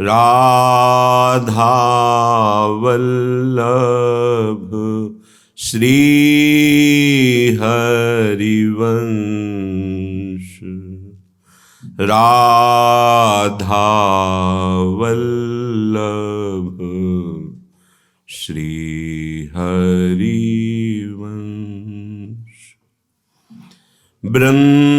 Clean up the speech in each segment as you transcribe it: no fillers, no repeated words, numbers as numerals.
राधा वल्लभ श्री हरिवंश। राधा वल्लभ श्री हरिवंश। वृंदावनेश्वरी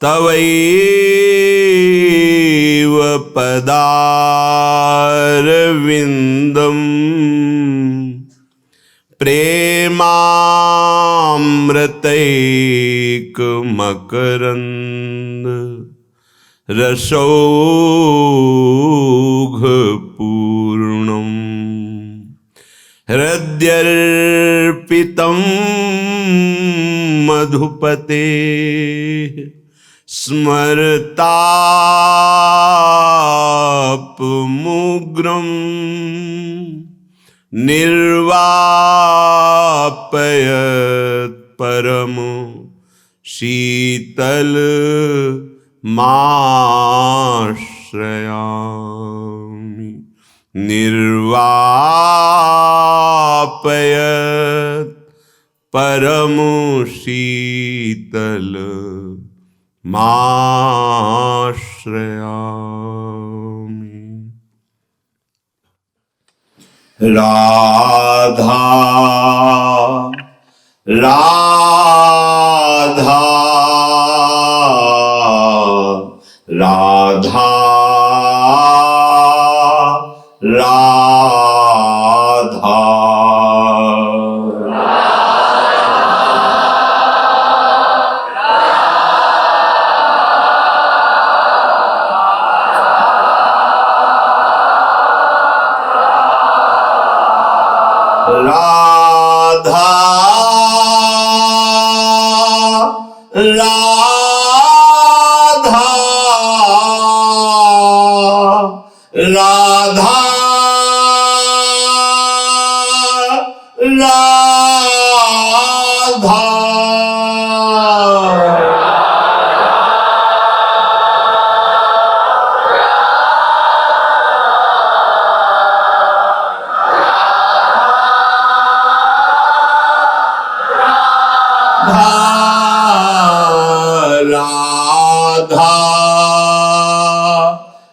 तवैव पदारविन्दम् प्रेमामृतैकमकरन्द रसौघपूर्णम् हृद्यर्पितं मधुपते स्मरतापमुग्रं निर्वापयत् परम शीतलमाश्रयामि। निर्वापयत् परम शीतलमाश्रयामि। राधा राधा राधा राधा राधा राधा राधा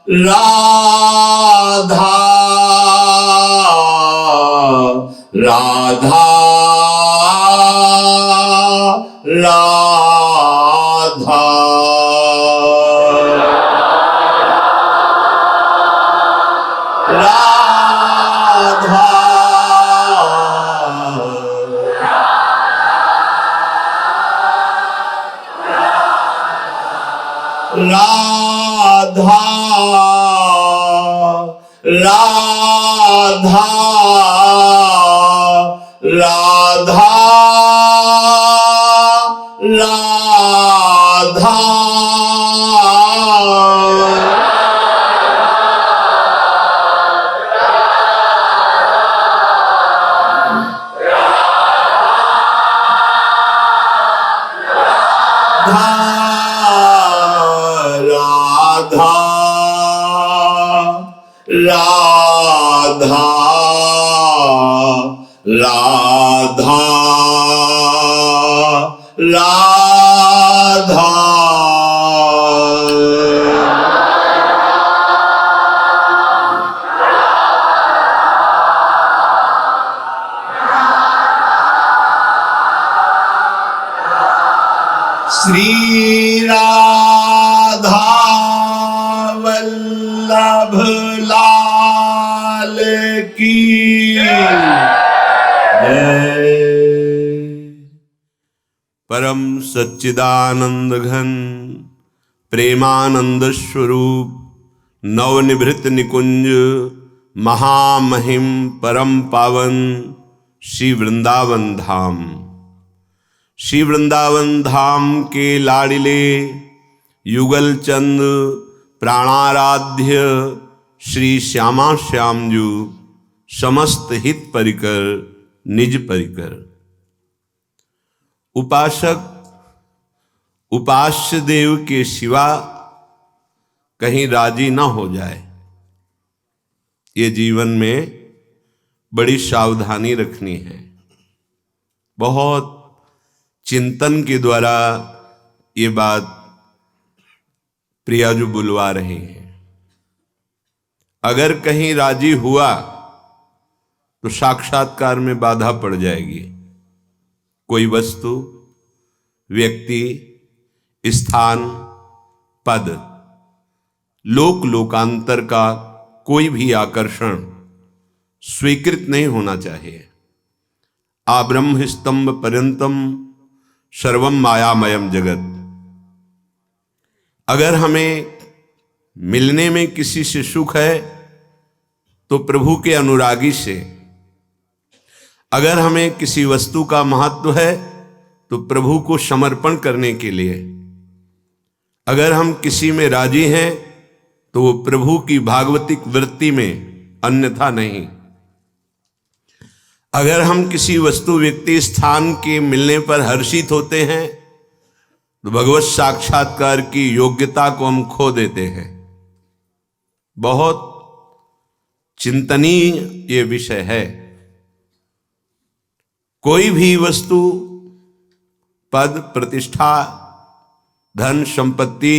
राधा राधा राधा राधा राधा राधा राधा राधा राधा राधा राधा श्री राधा वल्लभ लाल की जय। परम सच्चिदानंद घन प्रेमानंद स्वरूप नवनिभृत निकुंज महामहिम परम पावन श्री वृंदावन धाम। श्री वृंदावन धाम के लाडिले युगल चंद प्राणाराध्य श्री श्यामा श्यामजू समस्त हित परिकर निज परिकर। उपासक उपास्य देव के सिवा कहीं राजी ना हो जाए, ये जीवन में बड़ी सावधानी रखनी है। बहुत चिंतन के द्वारा ये बात प्रिया जो बुलवा रहे हैं। अगर कहीं राजी हुआ तो साक्षात्कार में बाधा पड़ जाएगी। कोई वस्तु, व्यक्ति, स्थान, पद, लोक लोकांतर का कोई भी आकर्षण स्वीकृत नहीं होना चाहिए। आब्रह्म स्तंभ पर्यंतम सर्वम मायामयम जगत। अगर हमें मिलने में किसी से सुख है तो प्रभु के अनुरागी से, अगर हमें किसी वस्तु का महत्व है तो प्रभु को समर्पण करने के लिए, अगर हम किसी में राजी हैं तो वो प्रभु की भागवतिक वृत्ति में, अन्यथा नहीं। अगर हम किसी वस्तु, व्यक्ति, स्थान के मिलने पर हर्षित होते हैं तो भगवत साक्षात्कार की योग्यता को हम खो देते हैं। बहुत चिंतनीय ये विषय है। कोई भी वस्तु, पद, प्रतिष्ठा, धन, संपत्ति,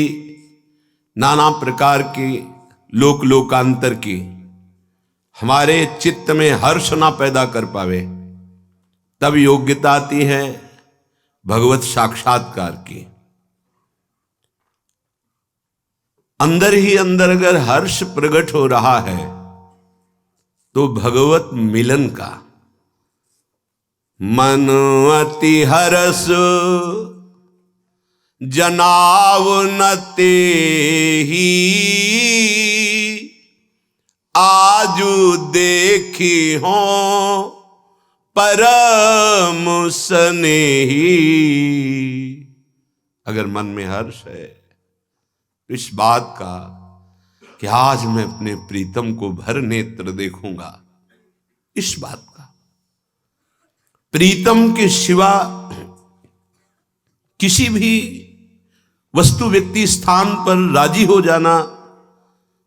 नाना प्रकार की लोक लोकांतर की हमारे चित्त में हर्ष ना पैदा कर पावे, तब योग्यता आती है भगवत साक्षात्कार की। अंदर ही अंदर अगर हर्ष प्रकट हो रहा है तो भगवत मिलन का, मन अति हरस जनाव न तेहि, आजु देखी हो परम स्नेही। अगर मन में हर्ष है तो इस बात का कि आज मैं अपने प्रीतम को भर नेत्र देखूंगा, इस बात का। प्रीतम के सिवा किसी भी वस्तु, व्यक्ति, स्थान पर राजी हो जाना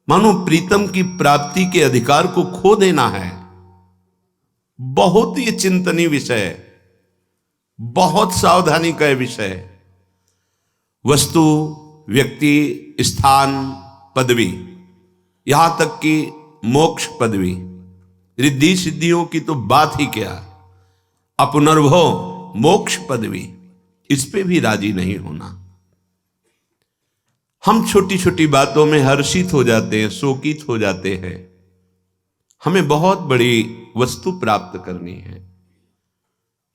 मानो प्रीतम की प्राप्ति के अधिकार को खो देना है। बहुत ही चिंतनीय विषय है, बहुत सावधानी का विषय है। वस्तु, व्यक्ति, स्थान, पदवी, यहां तक कि मोक्ष पदवी, रिद्धि सिद्धियों की तो बात ही क्या, अपुनर्भव मोक्ष पदवी, इस पे भी राजी नहीं होना। हम छोटी छोटी बातों में हर्षित हो जाते हैं, शोकित हो जाते हैं। हमें बहुत बड़ी वस्तु प्राप्त करनी है।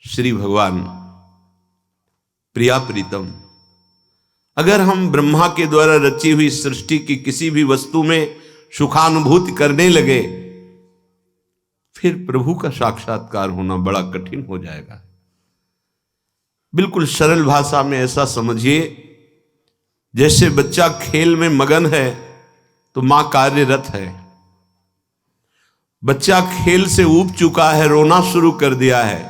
श्री भगवान प्रिया प्रीतम, अगर हम ब्रह्मा के द्वारा रची हुई सृष्टि की किसी भी वस्तु में सुखानुभूति करने लगे, फिर प्रभु का साक्षात्कार होना बड़ा कठिन हो जाएगा। बिल्कुल सरल भाषा में ऐसा समझिए, जैसे बच्चा खेल में मगन है तो मां कार्यरत है। बच्चा खेल से ऊब चुका है, रोना शुरू कर दिया है,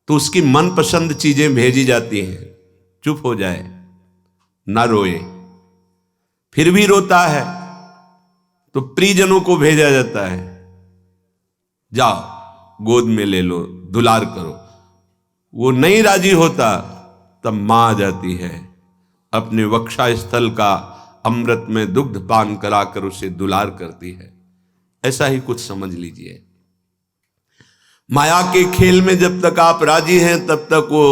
तो उसकी मनपसंद चीजें भेजी जाती हैं, चुप हो जाए, ना रोए। फिर भी रोता है तो परिजनों को भेजा जाता है, जाओ गोद में ले लो, दुलार करो। वो नहीं राजी होता, तब मां आ जाती है, अपने वक्षा स्थल का अमृत में दुग्ध पान कराकर उसे दुलार करती है। ऐसा ही कुछ समझ लीजिए। माया के खेल में जब तक आप राजी हैं, तब तक वो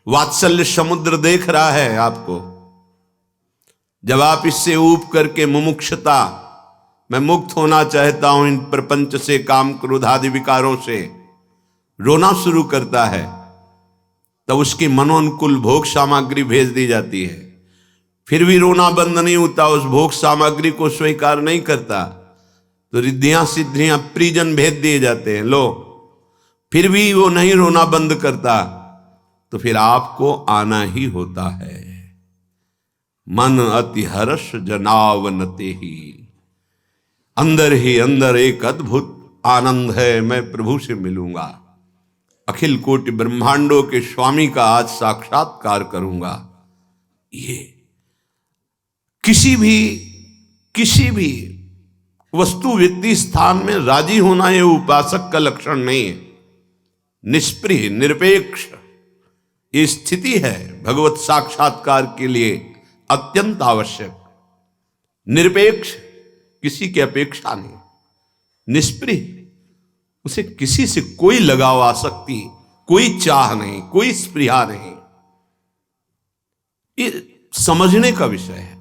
वात्सल्य समुद्र देख रहा है आपको। जब आप इससे ऊब करके मुमुक्षता, मैं मुक्त होना चाहता हूं इन प्रपंच से, काम क्रोध आदि विकारों से, रोना शुरू करता है, तब उसकी मनोनुकूल भोग सामग्री भेज दी जाती है। फिर भी रोना बंद नहीं होता, उस भोग सामग्री को स्वीकार नहीं करता, तो रिद्धियां सिद्धियां परिजन भेज दिए जाते हैं, लो। फिर भी वो नहीं रोना बंद करता, तो फिर आपको आना ही होता है। मन अति हर्ष जनावन तेहि, अंदर ही अंदर एक अद्भुत आनंद है, मैं प्रभु से मिलूंगा। अखिल कोटि ब्रह्मांडों के स्वामी का आज साक्षात्कार करूंगा। ये किसी भी वस्तु व्यक्ति स्थान में राजी होना ये उपासक का लक्षण नहीं है। निष्प्रिय निरपेक्ष ये स्थिति है भगवत साक्षात्कार के लिए अत्यंत आवश्यक। निरपेक्ष किसी की अपेक्षा नहीं, निष्प्रिय उसे किसी से कोई लगाव आसक्ति, कोई चाह नहीं, कोई स्पृहा नहीं। ये समझने का विषय है।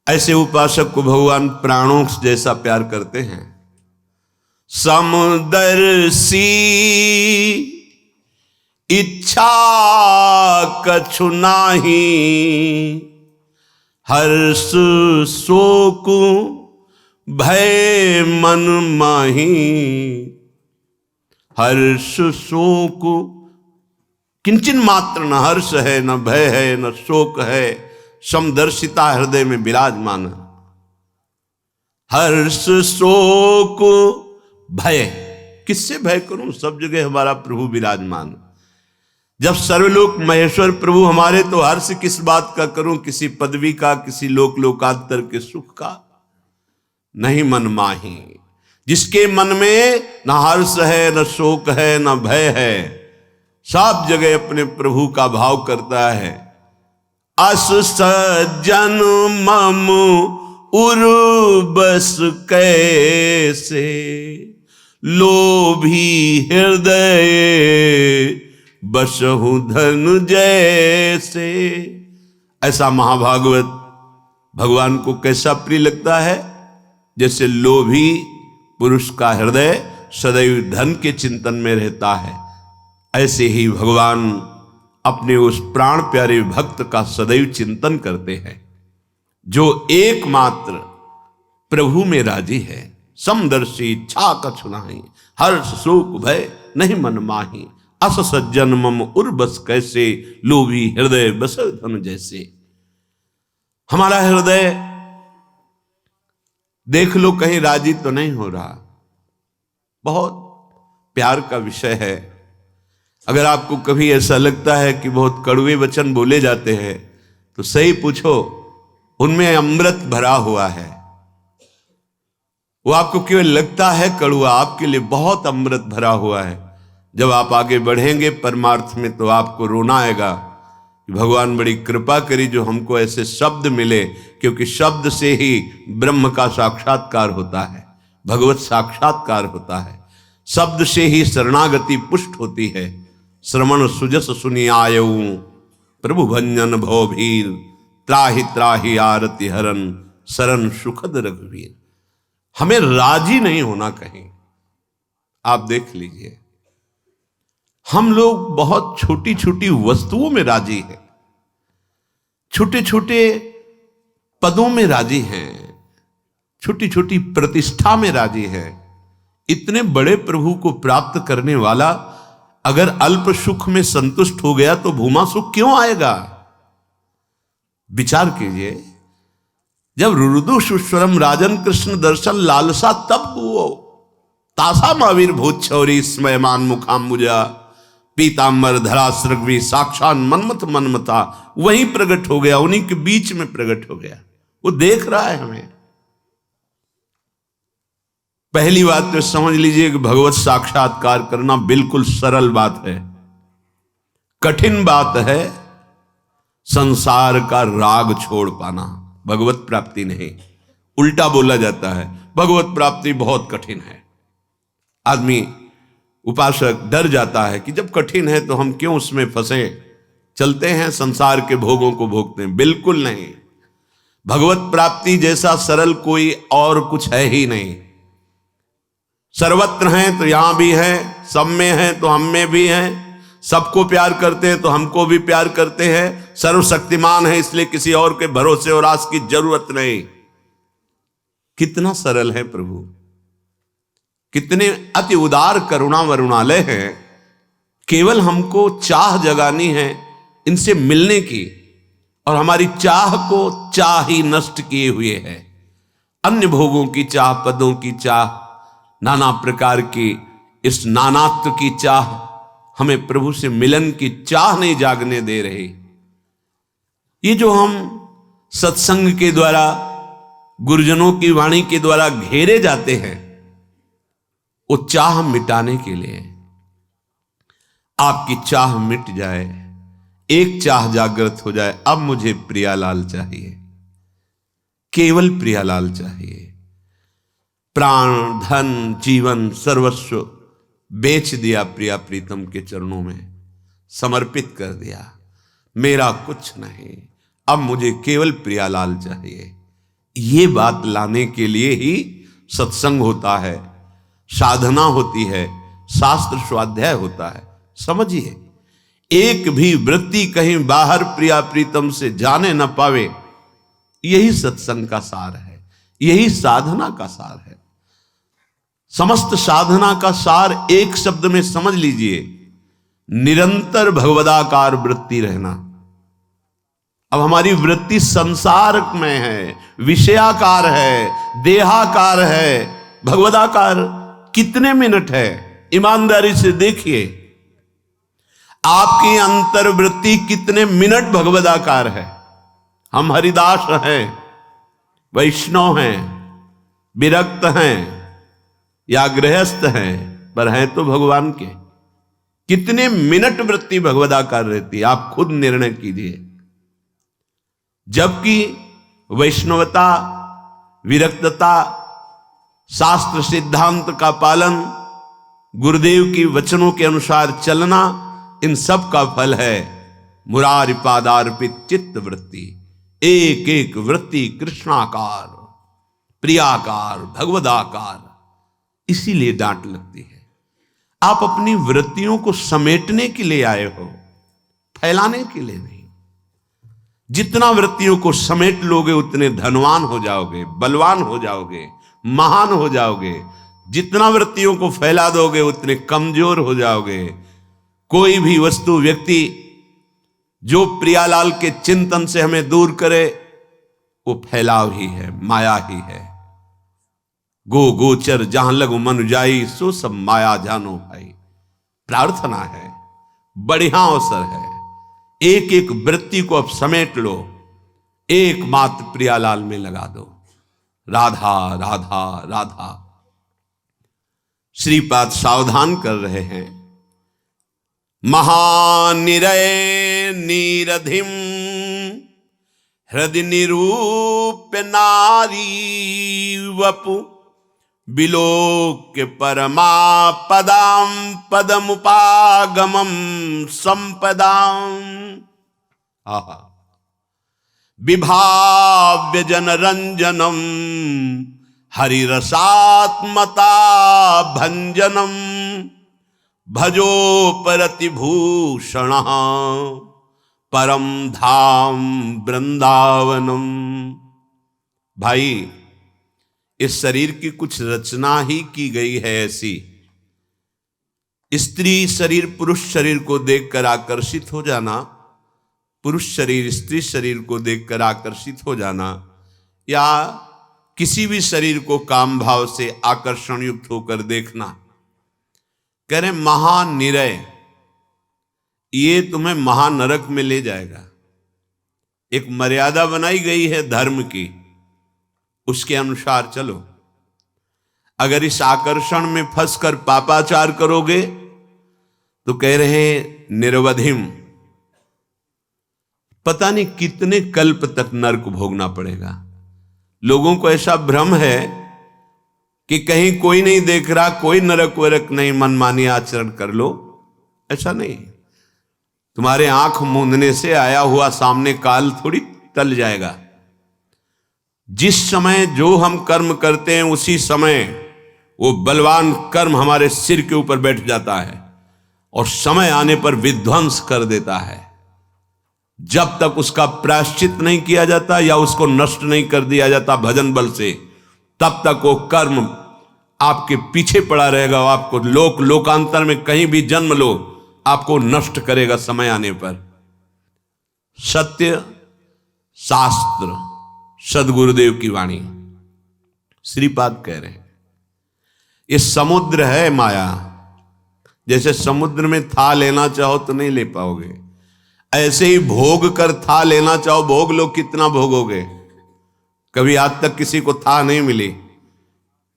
ऐसे उपासक को भगवान प्राणों जैसा प्यार करते हैं। समदर्शी इच्छा कछु नाही, हर्ष शोक भय मन माही। हर्ष शोक किंचन मात्र न हर्ष है, न भय है, न शोक है। समदर्शिता हृदय में विराजमान। हर्ष शोक भय, किससे भय करूं? सब जगह हमारा प्रभु विराजमान। जब सर्वलोक महेश्वर प्रभु हमारे, तो हर्ष किस बात का करूं? किसी पदवी का, किसी लोक लोकांतर के सुख का नहीं मन माही। जिसके मन में न हर्ष है, न शोक है, न भय है, सब जगह अपने प्रभु का भाव करता है। अस सज्जन मम उर्बस कैसे, लोभी हृदय बसहु धन जैसे। ऐसा महाभागवत भगवान को कैसा प्रिय लगता है? जैसे लोभी पुरुष का हृदय सदैव धन के चिंतन में रहता है, ऐसे ही भगवान अपने उस प्राण प्यारे भक्त का सदैव चिंतन करते हैं जो एकमात्र प्रभु में राजी है। समदर्शी इच्छा कछु नाही, हर्ष शोक भय नहीं मन माही। अस सज्जन मम उर्बस कैसे, लोभी हृदय बस धन जैसे। हमारा हृदय देख लो कहीं राजी तो नहीं हो रहा। बहुत प्यार का विषय है। अगर आपको कभी ऐसा लगता है कि बहुत कड़वे वचन बोले जाते हैं, तो सही पूछो, उनमें अमृत भरा हुआ है। वो आपको केवल लगता है कड़वा, आपके लिए बहुत अमृत भरा हुआ है। जब आप आगे बढ़ेंगे परमार्थ में, तो आपको रोना आएगा कि भगवान बड़ी कृपा करी जो हमको ऐसे शब्द मिले, क्योंकि शब्द से ही ब्रह्म का साक्षात्कार होता है, भगवत साक्षात्कार होता है। शब्द से ही शरणागति पुष्ट होती है। श्रवण सुजस सुनि आयऊ, प्रभु भंजन भवभीर, त्राहि त्राहि आरति हरन, शरण सुखद रघुवीर। हमें राजी नहीं होना कहीं। आप देख लीजिए, हम लोग बहुत छोटी छोटी वस्तुओं में राजी हैं, छोटे छोटे पदों में राजी हैं, छोटी छोटी प्रतिष्ठा में राजी हैं। इतने बड़े प्रभु को प्राप्त करने वाला अगर अल्प सुख में संतुष्ट हो गया, तो भूमा सुख क्यों आएगा? विचार कीजिए। जब रुरुदु सुस्वरम राजन कृष्ण दर्शन लालसा, तब वो तासा मावीर भूत छौरी स्मयमान मुखाम्बुजा, पीतांबर धरा सृग्वी साक्षात मनमथ मनमथा, वहीं प्रकट हो गया, उन्हीं के बीच में प्रकट हो गया। वो देख रहा है हमें। पहली बात तो समझ लीजिए कि भगवत साक्षात्कार करना बिल्कुल सरल बात है। कठिन बात है संसार का राग छोड़ पाना, भगवत प्राप्ति नहीं। उल्टा बोला जाता है, भगवत प्राप्ति बहुत कठिन है। आदमी उपासक डर जाता है कि जब कठिन है तो हम क्यों उसमें फंसे, चलते हैं संसार के भोगों को भोगते हैं। बिल्कुल नहीं। भगवत प्राप्ति जैसा सरल कोई और कुछ है ही नहीं। सर्वत्र हैं तो यहां भी हैं, सब में हैं तो हम में भी हैं, सबको प्यार करते हैं तो हमको भी प्यार करते हैं। सर्वशक्तिमान है, इसलिए किसी और के भरोसे और आस की जरूरत नहीं। कितना सरल है प्रभु, कितने अति उदार करुणा वरुणालय हैं। केवल हमको चाह जगानी है इनसे मिलने की, और हमारी चाह को चाह ही नष्ट किए हुए है। अन्य भोगों की चाह, पदों की चाह, नाना प्रकार की इस नानात्व की चाह, हमें प्रभु से मिलन की चाह नहीं जागने दे रहे। ये जो हम सत्संग के द्वारा, गुरुजनों की वाणी के द्वारा घेरे जाते हैं, वो चाह मिटाने के लिए। आपकी चाह मिट जाए, एक चाह जागृत हो जाए, अब मुझे प्रियालाल चाहिए, केवल प्रियालाल चाहिए। प्राण, धन, जीवन, सर्वस्व बेच दिया प्रिया प्रीतम के चरणों में, समर्पित कर दिया। मेरा कुछ नहीं, अब मुझे केवल प्रियालाल चाहिए। ये बात लाने के लिए ही सत्संग होता है, साधना होती है, शास्त्र स्वाध्याय होता है। समझिए, एक भी वृत्ति कहीं बाहर प्रिया प्रीतम से जाने न पावे, यही सत्संग का सार है, यही साधना का सार है। समस्त साधना का सार एक शब्द में समझ लीजिए, निरंतर भगवदाकार वृत्ति रहना। अब हमारी वृत्ति संसार में है, विषयाकार है, देहाकार है, भगवदाकार कितने मिनट है? ईमानदारी से देखिए, आपकी अंतर्वृत्ति कितने मिनट भगवदाकार है? हम हरिदास हैं, वैष्णव हैं, विरक्त हैं या गृहस्थ हैं, पर हैं तो भगवान के। कितने मिनट वृत्ति भगवदाकार रहती है, आप खुद निर्णय कीजिए। जबकि वैष्णवता, विरक्तता, शास्त्र सिद्धांत का पालन, गुरुदेव की वचनों के अनुसार चलना, इन सब का फल है मुरारि पादार्पित चित्त वृत्ति। एक एक वृत्ति कृष्णाकार, प्रियाकार, भगवदाकार। इसीलिए डांट लगती है। आप अपनी वृत्तियों को समेटने के लिए आए हो, फैलाने के लिए नहीं। जितना वृत्तियों को समेट लोगे उतने धनवान हो जाओगे, बलवान हो जाओगे, महान हो जाओगे। जितना वृत्तियों को फैला दोगे उतने कमजोर हो जाओगे। कोई भी वस्तु, व्यक्ति जो प्रियालाल के चिंतन से हमें दूर करे, वो फैलाव ही है, माया ही है। गो गोचर जहां लगु मन जाई, सो सब माया जानो भाई। प्रार्थना है, बढ़िया अवसर है। एक एक वृत्ति को अब समेट लो, एकमात्र प्रियालाल में लगा दो। राधा राधा राधा। श्रीपाद सावधान कर रहे हैं। महानिरय नीरधिम हृदय निरूप्य नारी वपु विलोक्य परमा पदाम पदमुपागमम संपदाम। आहा। विभाव्य जनरंजनम हरिरसात्मता भंजनम भजो परतिभूषण परम धाम वृंदावनम। भाई, इस शरीर की कुछ रचना ही की गई है ऐसी। स्त्री शरीर पुरुष शरीर को देखकर आकर्षित हो जाना, पुरुष शरीर स्त्री शरीर को देखकर आकर्षित हो जाना, या किसी भी शरीर को काम भाव से आकर्षण युक्त होकर देखना। कह रहे महानिरय, ये तुम्हें महानरक में ले जाएगा। एक मर्यादा बनाई गई है धर्म की, उसके अनुसार चलो। अगर इस आकर्षण में फंसकर पापाचार करोगे तो कह रहे हैं निरवधिम, पता नहीं कितने कल्प तक नरक भोगना पड़ेगा। लोगों को ऐसा भ्रम है कि कहीं कोई नहीं देख रहा, कोई नरक वरक नहीं, मनमानी आचरण कर लो। ऐसा नहीं। तुम्हारे आंख मूंदने से आया हुआ सामने काल थोड़ी टल जाएगा। जिस समय जो हम कर्म करते हैं उसी समय वो बलवान कर्म हमारे सिर के ऊपर बैठ जाता है और समय आने पर विध्वंस कर देता है। जब तक उसका प्रायश्चित नहीं किया जाता या उसको नष्ट नहीं कर दिया जाता भजन बल से, तब तक वो कर्म आपके पीछे पड़ा रहेगा। आपको लोकांतर में कहीं भी जन्म लो, आपको नष्ट करेगा समय आने पर। सत्य शास्त्र सदगुरुदेव की वाणी, श्रीपाद कह रहे हैं, ये समुद्र है माया, जैसे समुद्र में था लेना चाहो तो नहीं ले पाओगे, ऐसे ही भोग कर था लेना चाहो, भोग लो, कितना भोगोगे? कभी आज तक किसी को था नहीं मिली,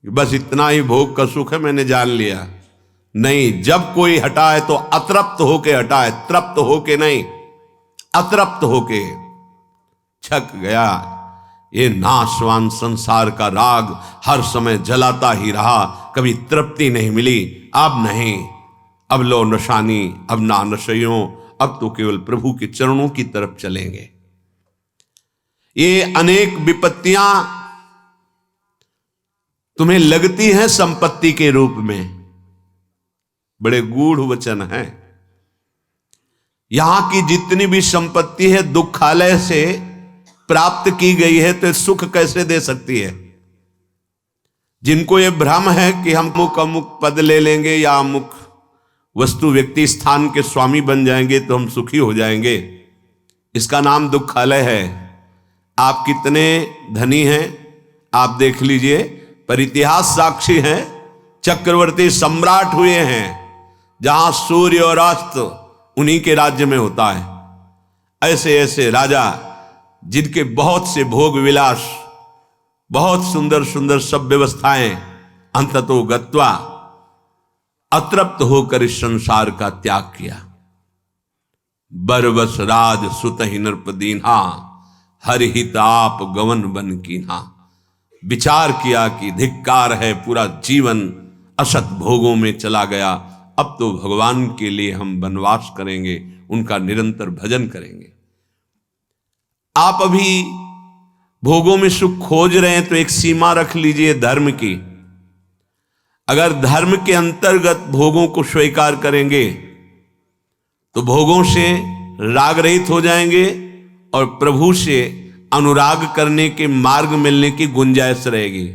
बस इतना ही भोग का सुख है मैंने जान लिया। नहीं, जब कोई हटाए तो अतृप्त होके हटाए, तृप्त होके नहीं, अतृप्त होके। छक गया ये नाशवान संसार का राग, हर समय जलाता ही रहा, कभी तृप्ति नहीं मिली। अब नहीं, अब लो नशानी, अब ना नशयों, अब तो केवल प्रभु के चरणों की तरफ चलेंगे। ये अनेक विपत्तियां तुम्हें लगती हैं संपत्ति के रूप में, बड़े गूढ़ वचन है। यहां की जितनी भी संपत्ति है दुखालय से प्राप्त की गई है, तो सुख कैसे दे सकती है? जिनको ये भ्रम है कि हम अमुक पद ले लेंगे या अमुक वस्तु व्यक्ति स्थान के स्वामी बन जाएंगे तो हम सुखी हो जाएंगे, इसका नाम दुखालय है। आप कितने धनी हैं आप देख लीजिए, पर इतिहास साक्षी है, चक्रवर्ती सम्राट हुए हैं जहां सूर्य और अस्त उन्हीं के राज्य में होता है। ऐसे ऐसे राजा जिनके बहुत से भोग विलास, बहुत सुंदर सुंदर सब व्यवस्थाएं, अंततो गत्वा अतृप्त होकर इस संसार का त्याग किया। बरबस राज सुत ही नृपदीन्हा, हरिहित आप गवन बन कीन्हा। विचार किया कि धिक्कार है, पूरा जीवन असत भोगों में चला गया, अब तो भगवान के लिए हम वनवास करेंगे, उनका निरंतर भजन करेंगे। आप अभी भोगों में सुख खोज रहे हैं तो एक सीमा रख लीजिए धर्म की। अगर धर्म के अंतर्गत भोगों को स्वीकार करेंगे तो भोगों से राग रहित हो जाएंगे और प्रभु से अनुराग करने के मार्ग मिलने की गुंजाइश रहेगी।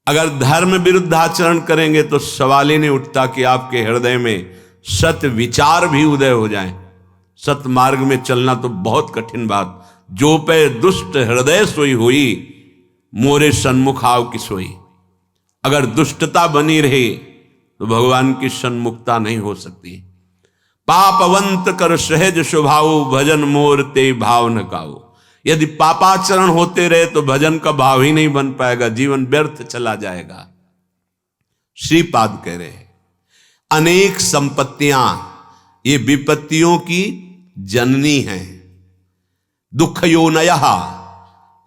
अगर धर्म विरुद्ध आचरण करेंगे तो सवाल ही नहीं उठता कि आपके हृदय में सत विचार भी उदय हो जाए। सत मार्ग में चलना तो बहुत कठिन बात। जो पे दुष्ट हृदय सोई हुई, मोरे सन्मुख आव की सोई। अगर दुष्टता बनी रहे तो भगवान की सन्मुखता नहीं हो सकती। पापवंत कर सहज स्वभाव, भजन मोर ते भाव न काऊ। यदि पापाचरण होते रहे तो भजन का भाव ही नहीं बन पाएगा, जीवन व्यर्थ चला जाएगा। श्रीपाद कह रहे हैं अनेक संपत्तियां ये विपत्तियों की जननी हैं। दुखयोनयः,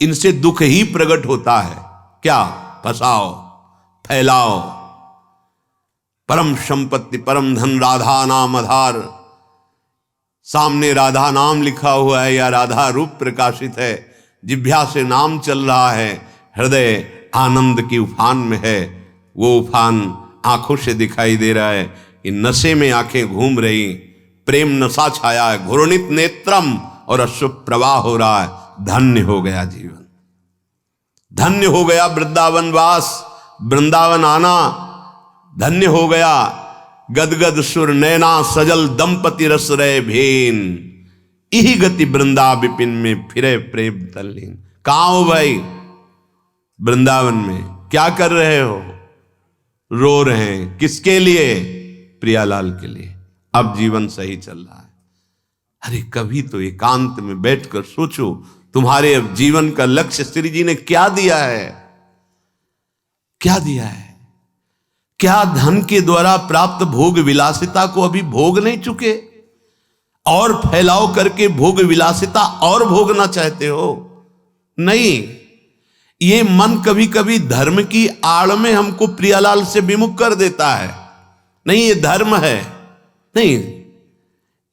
इनसे दुख ही प्रकट होता है। क्या? फसाओ, फैलाओ। परम संपत्ति परम धन राधा नाम आधार, सामने राधा नाम लिखा हुआ है या राधा रूप प्रकाशित है, जिह्वा से नाम चल रहा है, हृदय आनंद की उफान में है। वो उफान आंखों से दिखाई दे रहा है कि नशे में आंखें घूम रही, प्रेम नशा छाया है, घूर्णित नेत्रम और अश्रु प्रवाह हो रहा है। धन्य हो गया जीवन, धन्य हो गया वृंदावन वास, वृंदावन आना धन्य हो गया। गदगद सुर नैना सजल दंपति रस रहे भेन, यही गति वृंदा विपिन में फिरे प्रेम तल्लीन। कहाँ हो भाई? वृंदावन में। क्या कर रहे हो? रो रहे हैं। किसके लिए? प्रियालाल के लिए। अब जीवन सही चल रहा है। अरे कभी तो एकांत में बैठकर सोचो, तुम्हारे अब जीवन का लक्ष्य श्री जी ने क्या दिया है? क्या दिया है? क्या धन के द्वारा प्राप्त भोग विलासिता को अभी भोग नहीं चुके और फैलाव करके भोग विलासिता और भोगना चाहते हो? नहीं, ये मन कभी कभी धर्म की आड़ में हमको प्रियालाल से विमुख कर देता है। नहीं, ये धर्म है। नहीं,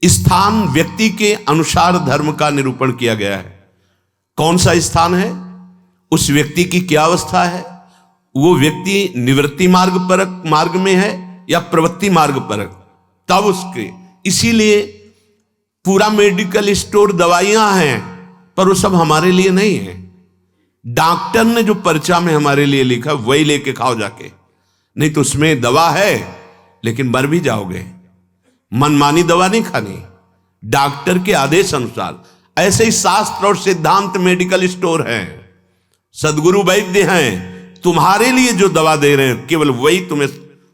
स्थान व्यक्ति के अनुसार धर्म का निरूपण किया गया है। कौन सा स्थान है, उस व्यक्ति की क्या अवस्था है, वो व्यक्ति निवृत्ति मार्ग में है या प्रवृत्ति मार्ग परक, तब उसके। इसीलिए पूरा मेडिकल स्टोर दवाइयां हैं, पर वो सब हमारे लिए नहीं है। डॉक्टर ने जो पर्चा में हमारे लिए लिखा वही लेके खाओ जाके, नहीं तो उसमें दवा है लेकिन मर भी जाओगे। मनमानी दवा नहीं खानी, डॉक्टर के आदेश अनुसार। ऐसे ही शास्त्र और सिद्धांत मेडिकल स्टोर हैं, सदगुरु वैद्य हैं, तुम्हारे लिए जो दवा दे रहे हैं केवल वही तुम्हें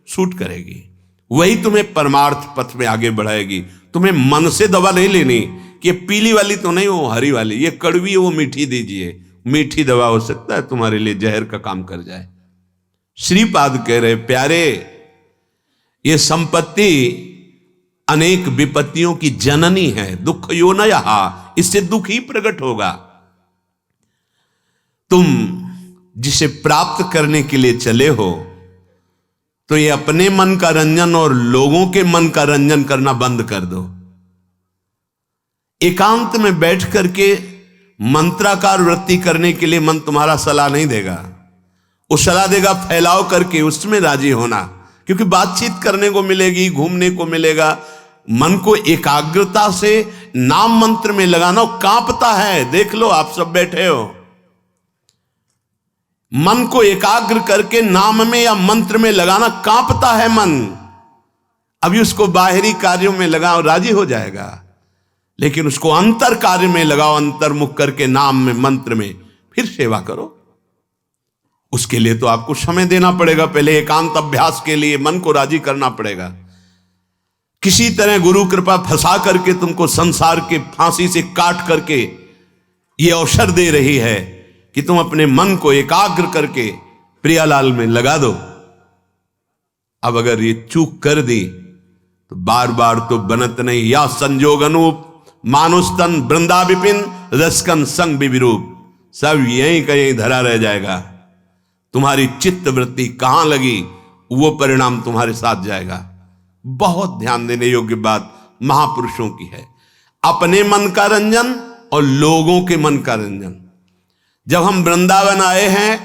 सूट करेगी, वही तुम्हें परमार्थ पथ में आगे बढ़ाएगी। तुम्हें मन से दवा नहीं लेनी कि ये पीली वाली तो नहीं, वो हरी वाली, ये कड़वी है, वो मीठी दीजिए। मीठी दवा हो सकता है तुम्हारे लिए जहर का काम कर जाए। श्रीपाद कह रहे प्यारे, ये संपत्ति अनेक विपत्तियों की जननी है, दुख यो न यहा, इससे दुख ही प्रकट होगा। तुम जिसे प्राप्त करने के लिए चले हो तो ये अपने मन का रंजन और लोगों के मन का रंजन करना बंद कर दो। एकांत में बैठ करके मंत्राकार वृत्ति करने के लिए मन तुम्हारा सलाह नहीं देगा, वो सलाह देगा फैलाव करके, उसमें राजी होना, क्योंकि बातचीत करने को मिलेगी, घूमने को मिलेगा। मन को एकाग्रता से नाम मंत्र में लगाना, कांपता है। देख लो, आप सब बैठे हो, मन को एकाग्र करके नाम में या मंत्र में लगाना, कांपता है मन। अभी उसको बाहरी कार्यों में लगाओ, राजी हो जाएगा, लेकिन उसको अंतर कार्य में लगाओ, अंतर्मुख करके नाम में मंत्र में, फिर सेवा करो। उसके लिए तो आपको समय देना पड़ेगा, पहले एकांत अभ्यास के लिए मन को राजी करना पड़ेगा। किसी तरह गुरु कृपा फंसा करके तुमको संसार के फांसी से काट करके ये अवसर दे रही है कि तुम अपने मन को एकाग्र करके प्रियालाल में लगा दो। अब अगर ये चूक कर दी तो बार बार तो बनत नहीं। या संजोग अनूप मानुस्तन वृंदा विपिन रसकन संग विरूप, सब यहीं का यहीं धरा रह जाएगा। तुम्हारी चित्त वृत्ति कहां लगी, वो परिणाम तुम्हारे साथ जाएगा। बहुत ध्यान देने योग्य बात महापुरुषों की है, अपने मन का रंजन और लोगों के मन का रंजन। जब हम वृंदावन आए हैं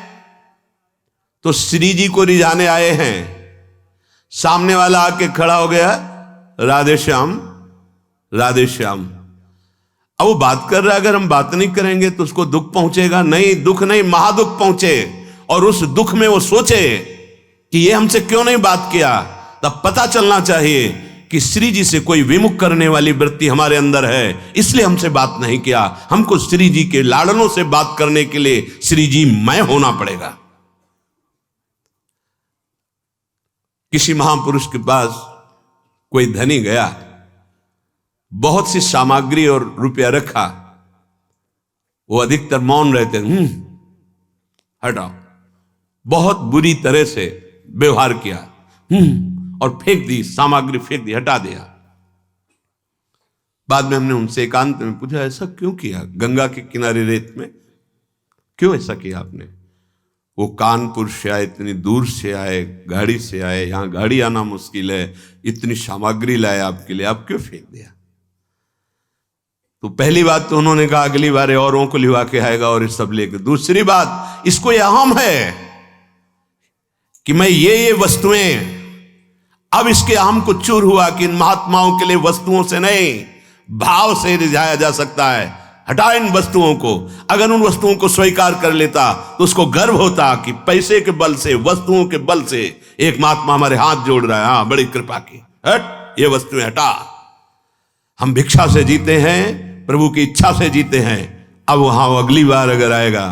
तो श्री जी को रिझाने आए हैं, सामने वाला आके खड़ा हो गया, राधे श्याम राधे श्याम। अब वो बात कर रहा है, अगर हम बात नहीं करेंगे तो उसको दुख पहुंचेगा। नहीं, दुख नहीं, महादुख पहुंचे। और उस दुख में वो सोचे कि ये हमसे क्यों नहीं बात किया। तब पता चलना चाहिए कि श्री जी से कोई विमुख करने वाली वृत्ति हमारे अंदर है, इसलिए हमसे बात नहीं किया। हमको श्री जी के लाड़नों से बात करने के लिए श्री जी मैं होना पड़ेगा। किसी महापुरुष के पास कोई धनी गया, बहुत सी सामग्री और रुपया रखा, वो अधिकतर मौन रहते, हटाओ, बहुत बुरी तरह से व्यवहार किया, और फेंक दी, सामग्री फेंक दी, हटा दिया। बाद में हमने उनसे एकांत में पूछा, ऐसा क्यों किया? गंगा के किनारे रेत में क्यों ऐसा किया आपने? वो कानपुर से आए, इतनी दूर से आए, गाड़ी से आए, यहां गाड़ी आना मुश्किल है, इतनी सामग्री लाए आपके लिए, आप क्यों फेंक दिया? तो पहली बात तो उन्होंने कहा अगली बार औरों को लिवा के आएगा और ये सब लेकर। दूसरी बात, इसको यह अहम है कि मैं ये वस्तुएं, अब इसके अहम को चूर हुआ कि इन महात्माओं के लिए वस्तुओं से नहीं, भाव से रिझाया जा सकता है। हटा इन वस्तुओं को। अगर उन वस्तुओं को स्वीकार कर लेता तो उसको गर्व होता कि पैसे के बल से, वस्तुओं के बल से एक महात्मा हमारे हाथ जोड़ रहा है, हाँ बड़ी कृपा की, हट ये वस्तुएं हटा। हम भिक्षा से जीते हैं, प्रभु की इच्छा से जीते हैं। अब वहां अगली बार अगर आएगा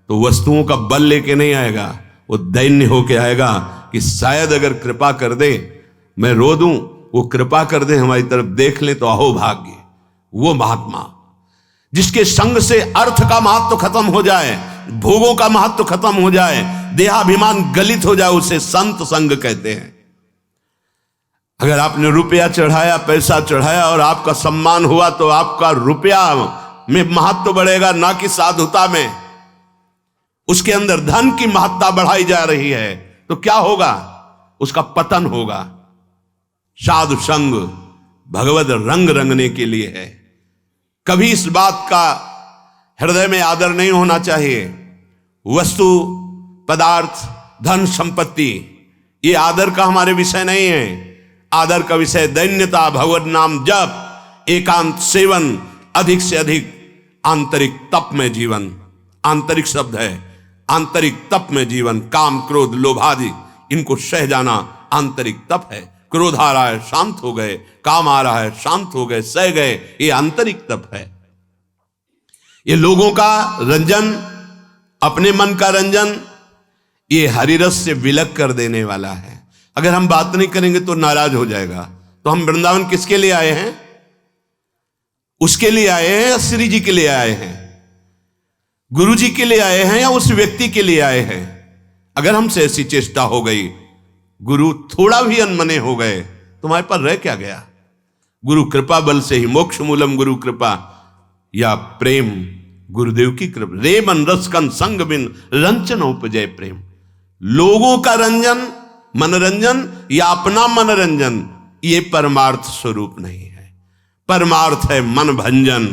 तो वस्तुओं का बल लेके नहीं आएगा, वो दैन्य होके आएगा कि शायद अगर कृपा कर दे, मैं रो दूं, वो कृपा कर दे, हमारी तरफ देख ले तो अहो भाग्य। वो महात्मा जिसके संग से अर्थ का महत्व खत्म हो जाए, भोगों का महत्व खत्म हो जाए, देहाभिमान गलित हो जाए, उसे संत संग कहते हैं। अगर आपने रुपया चढ़ाया, पैसा चढ़ाया और आपका सम्मान हुआ तो आपका रुपया में महत्व बढ़ेगा, ना कि साधुता में। उसके अंदर धन की महत्ता बढ़ाई जा रही है तो क्या होगा? उसका पतन होगा। साधु संग भगवत रंग रंगने के लिए है। कभी इस बात का हृदय में आदर नहीं होना चाहिए। वस्तु, पदार्थ, धन, संपत्ति, ये आदर का हमारे विषय नहीं है। आदर का विषय दैन्यता, भगवत नाम जप, एकांत सेवन, अधिक से अधिक आंतरिक तप में जीवन। आंतरिक शब्द है, आंतरिक तप में जीवन। काम, क्रोध, लोभादि, इनको सह जाना आंतरिक तप है। क्रोध आ रहा है, शांत हो गए, काम आ रहा है, शांत हो गए, सह गए, ये आंतरिक तप है। ये लोगों का रंजन, अपने मन का रंजन, ये हरिरस से विलग कर देने वाला है। अगर हम बात नहीं करेंगे तो नाराज हो जाएगा। तो हम वृंदावन किसके लिए आए हैं? उसके लिए आए हैं या श्री जी के लिए आए हैं? गुरु जी के लिए आए हैं या उस व्यक्ति के लिए आए हैं? अगर हमसे ऐसी चेष्टा हो गई, गुरु थोड़ा भी अनमने हो गए, तुम्हारे पर रह क्या गया? गुरु कृपा बल से ही मोक्ष मूलम गुरु कृपा, या प्रेम गुरुदेव की कृपा। रे मन रसकन संग बिन रंजन उपजय प्रेम। लोगों का रंजन, मनोरंजन या अपना मनोरंजन, ये परमार्थ स्वरूप नहीं है। परमार्थ है मन भंजन।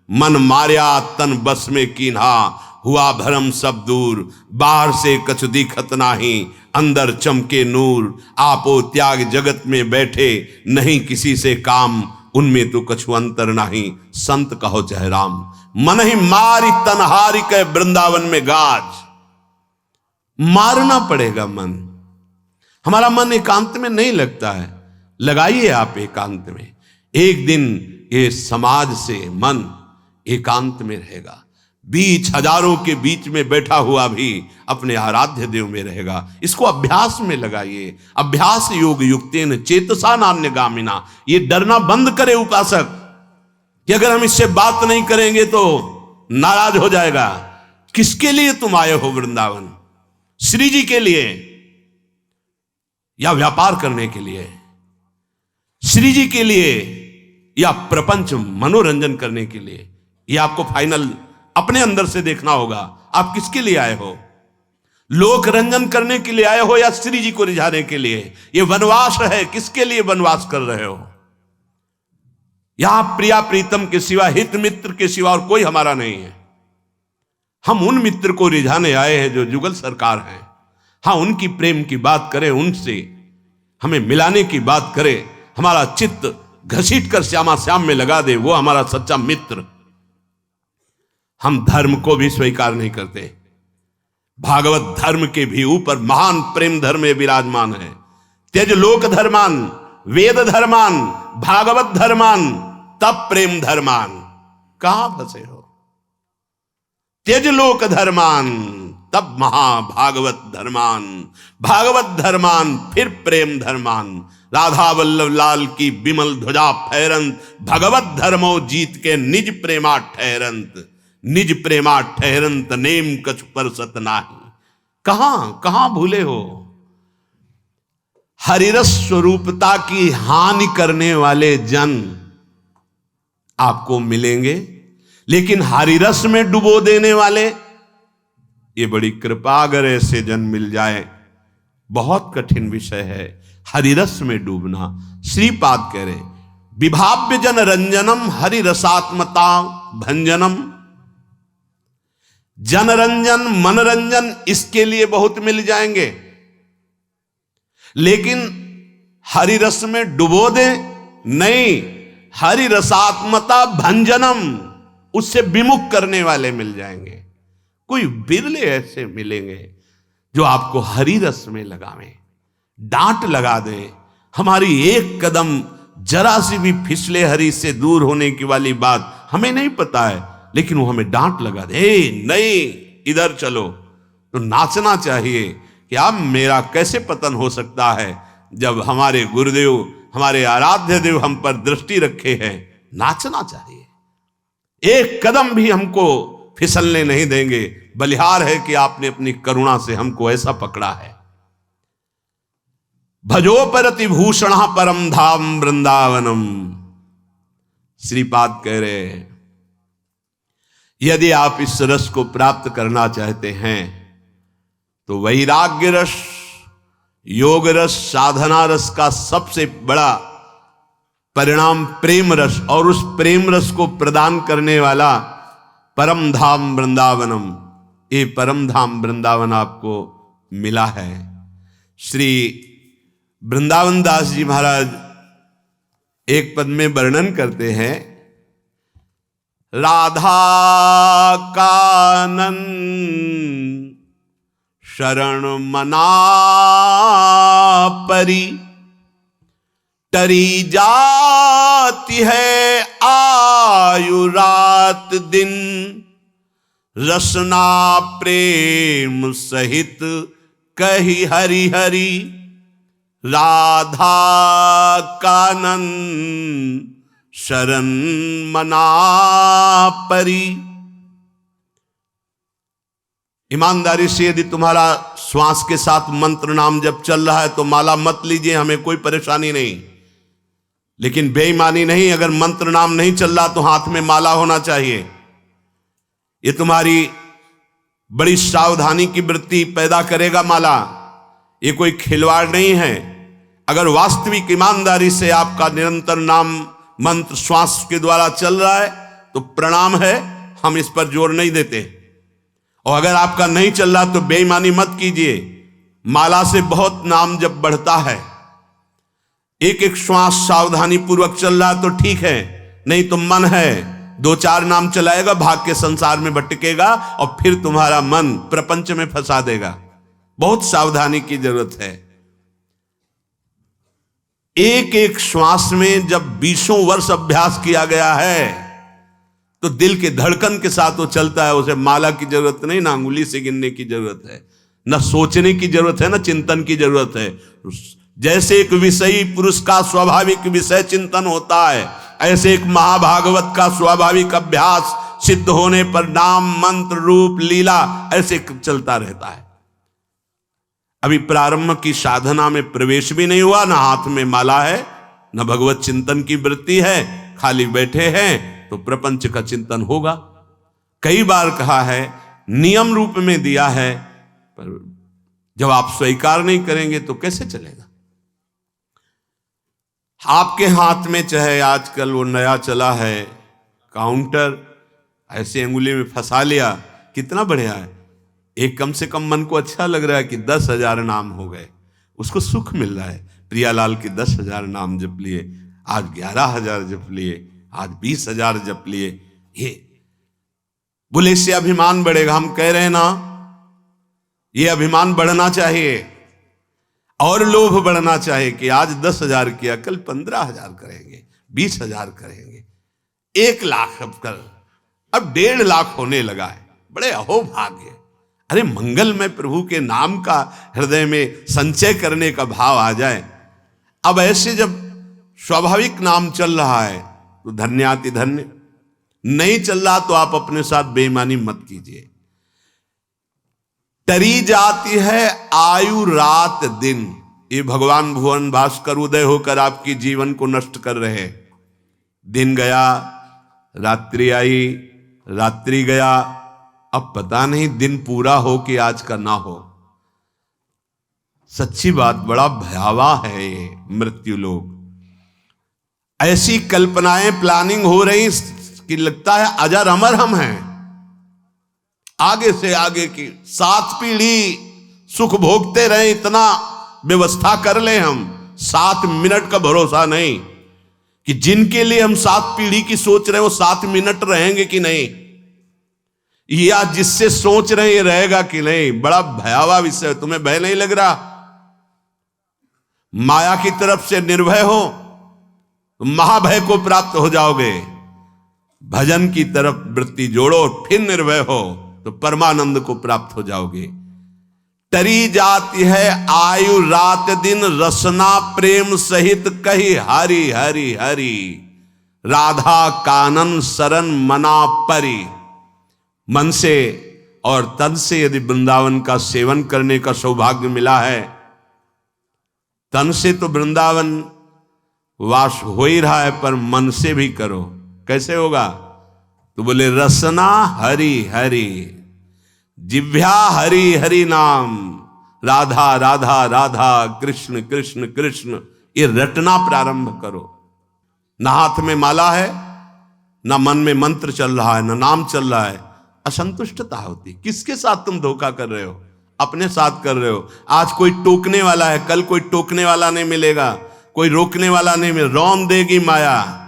मन मार्या तन बस में कीन्हा, हुआ भरम सब दूर। बाहर से कछ दिखत नाही, अंदर चमके नूर। आपो त्याग जगत में बैठे, नहीं किसी से काम। उनमें तो कछु अंतर नहीं, संत कहो चाहे राम। मन ही मारी तनहारी के वृंदावन में गाज। मारना पड़ेगा मन। हमारा मन एकांत में नहीं लगता है, लगाइए आप एकांत में। एक दिन ये समाज से मन एकांत में रहेगा। बीच हजारों के बीच में बैठा हुआ भी अपने आराध्य देव में रहेगा। इसको अभ्यास में लगाइए। अभ्यास योग युक्तेन चेतसा नान्यगामिना। ये डरना बंद करे उपासक कि अगर हम इससे बात नहीं करेंगे तो नाराज हो जाएगा। किसके लिए तुम आए हो वृंदावन? श्री जी के लिए या व्यापार करने के लिए? श्री जी के लिए या प्रपंच मनोरंजन करने के लिए? ये आपको फाइनल अपने अंदर से देखना होगा। आप किसके लिए आए हो? लोक रंजन करने के लिए आए हो या श्री जी को रिझाने के लिए? ये वनवास है, किसके लिए वनवास कर रहे हो? यहां प्रिया प्रीतम के सिवा, हित मित्र के सिवा और कोई हमारा नहीं है। हम उन मित्र को रिझाने आए हैं जो जुगल सरकार हैं। हाँ, उनकी प्रेम की बात करें, उनसे हमें मिलाने की बात करें, हमारा चित्त घसीट कर श्यामा श्याम में लगा दे, वो हमारा सच्चा मित्र। हम धर्म को भी स्वीकार नहीं करते। भागवत धर्म के भी ऊपर महान प्रेम धर्म में विराजमान है। त्यज लोक धर्मान वेद धर्मान भागवत धर्मान तब प्रेम धर्मान। कहां फंसे हो? त्यज लोक धर्मान तब महाभागवत धर्मान, भागवत धर्मान फिर प्रेम धर्मान। राधा वल्लभ लाल की बिमल ध्वजा फहरंत, भगवत धर्मो जीत के निज प्रेमा ठहरंत। निज प्रेमा ठहरंत नेम कछ पर सत नाही। कहां भूले हो? हरिरस स्वरूपता की हानि करने वाले जन आपको मिलेंगे, लेकिन हरिरस में डुबो देने वाले, ये बड़ी कृपा। अगर ऐसे जन मिल जाए, बहुत कठिन विषय है हरिरस में डूबना। श्रीपाद कह रहे, विभाव्य जन रंजनम हरिरसात्मता भंजनम। जनरंजन मनरंजन इसके लिए बहुत मिल जाएंगे, लेकिन हरिरस में डुबो दे नहीं। हरिरसात्मता भंजनम, उससे विमुख करने वाले मिल जाएंगे। कोई बिरले ऐसे मिलेंगे जो आपको हरि रस में लगावें, डांट लगा दें। हमारी एक कदम जरा सी भी फिसले हरि से दूर होने की वाली बात हमें नहीं पता है, लेकिन वो हमें डांट लगा दे, नहीं इधर चलो। तो नाचना चाहिए कि अब मेरा कैसे पतन हो सकता है जब हमारे गुरुदेव हमारे आराध्य देव हम पर दृष्टि रखे हैं। नाचना चाहिए। एक कदम भी हमको फिसलने नहीं देंगे। बलिहार है कि आपने अपनी करुणा से हमको ऐसा पकड़ा है। भजो परति भूषण परम धाम वृंदावनम। श्रीपाद कह रहे हैं, यदि आप इस रस को प्राप्त करना चाहते हैं तो वैराग्य रस, योग रस, साधना रस का सबसे बड़ा परिणाम प्रेम रस, और उस प्रेम रस को प्रदान करने वाला परम धाम वृंदावनम। ये परम धाम वृंदावन आपको मिला है। श्री वृंदावन दास जी महाराज एक पद में वर्णन करते हैं, राधा कानन शरण मना परी, टरी जाती है आयु रात दिन, रसना प्रेम सहित कही हरि हरि, राधा कानन शरण मना परी। ईमानदारी से यदि तुम्हारा श्वास के साथ मंत्र नाम जब चल रहा है तो माला मत लीजिए, हमें कोई परेशानी नहीं। लेकिन बेईमानी नहीं, अगर मंत्र नाम नहीं चल रहा तो हाथ में माला होना चाहिए। ये तुम्हारी बड़ी सावधानी की वृत्ति पैदा करेगा माला, ये कोई खिलवाड़ नहीं है। अगर वास्तविक ईमानदारी से आपका निरंतर नाम मंत्र श्वास के द्वारा चल रहा है तो प्रणाम है, हम इस पर जोर नहीं देते। और अगर आपका नहीं चल रहा तो बेईमानी मत कीजिए। माला से बहुत नाम जब बढ़ता है, एक एक श्वास सावधानी पूर्वक चल रहा तो ठीक है, नहीं तो मन है 2-4 नाम चलाएगा, भाग के संसार में भटकेगा और फिर तुम्हारा मन प्रपंच में फंसा देगा। बहुत सावधानी की जरूरत है। एक एक श्वास में जब 20 वर्ष अभ्यास किया गया है तो दिल के धड़कन के साथ वो चलता है। उसे माला की जरूरत नहीं, ना अंगुली से गिनने की जरूरत है, ना सोचने की जरूरत है, ना चिंतन की जरूरत है। जैसे एक विषयी पुरुष का स्वाभाविक विषय चिंतन होता है, ऐसे एक महाभागवत का स्वाभाविक अभ्यास सिद्ध होने पर नाम मंत्र रूप लीला ऐसे चलता रहता है। अभी प्रारंभ की साधना में प्रवेश भी नहीं हुआ, ना हाथ में माला है, ना भगवत चिंतन की वृत्ति है, खाली बैठे हैं तो प्रपंच का चिंतन होगा। कई बार कहा है, नियम रूप में दिया है, पर जब आप स्वीकार नहीं करेंगे तो कैसे चलेगा। आपके हाथ में चाहे आजकल वो नया चला है काउंटर, ऐसे अंगुली में फंसा लिया, कितना बढ़िया है। एक कम से कम मन को अच्छा लग रहा है कि 10,000 नाम हो गए, उसको सुख मिल रहा है। प्रियालाल के 10,000 नाम जप लिए, आज 11,000 जप लिए, आज 20,000 जप लिए। ये बोले इससे अभिमान बढ़ेगा। हम कह रहे हैं ना, ये अभिमान बढ़ना चाहिए और लोभ बढ़ना चाहिए कि आज 10,000 किया, कल 15,000 करेंगे, 20,000 करेंगे, 1 लाख अब कल, अब 1.5 लाख होने लगा है। बड़े अहोभाग्य। अरे मंगल में प्रभु के नाम का हृदय में संचय करने का भाव आ जाए। अब ऐसे जब स्वाभाविक नाम चल रहा है तो धन्याति धन्य, नहीं चल रहा तो आप अपने साथ बेईमानी मत कीजिए। टरी जाती है आयु रात दिन, ये भगवान भुवन भास्कर उदय होकर आपकी जीवन को नष्ट कर रहे। दिन गया, रात्रि आई, रात्रि गया, अब पता नहीं दिन पूरा हो कि आज का ना हो। सच्ची बात, बड़ा भयावह है ये मृत्यु लोग। ऐसी कल्पनाएं प्लानिंग हो रही कि लगता है अजर अमर हम हैं। आगे से आगे की 7 पीढ़ी सुख भोगते रहे, इतना व्यवस्था कर ले हम। 7 मिनट का भरोसा नहीं कि जिनके लिए हम 7 पीढ़ी की सोच रहे हैं वो 7 मिनट रहेंगे कि नहीं, या जिससे सोच रहे ये रहेगा कि नहीं। बड़ा भयावह विषय। तुम्हें भय नहीं लग रहा? माया की तरफ से निर्भय हो तो महाभय को प्राप्त हो जाओगे। भजन की तरफ वृत्ति जोड़ो, फिर निर्भय हो तो परमानंद को प्राप्त हो जाओगे। टरी जाती है आयु रात दिन, रसना प्रेम सहित कही हरि हरि हरि, राधा कानन शरण मना परी। मन से और तन से यदि वृंदावन का सेवन करने का सौभाग्य मिला है, तन से तो वृंदावन वास हो ही रहा है, पर मन से भी करो। कैसे होगा? तो बोले रसना हरि हरि, जिह्वा हरि हरि नाम, राधा राधा राधा, कृष्ण कृष्ण कृष्ण, ये रटना प्रारंभ करो। ना हाथ में माला है, ना मन में मंत्र चल रहा है, ना नाम चल रहा है, असंतुष्टता होती। किसके साथ तुम धोखा कर रहे हो? अपने साथ कर रहे हो। आज कोई टोकने वाला है, कल कोई टोकने वाला नहीं मिलेगा, कोई रोकने वाला नहीं मिलेगा। रौन देगी माया।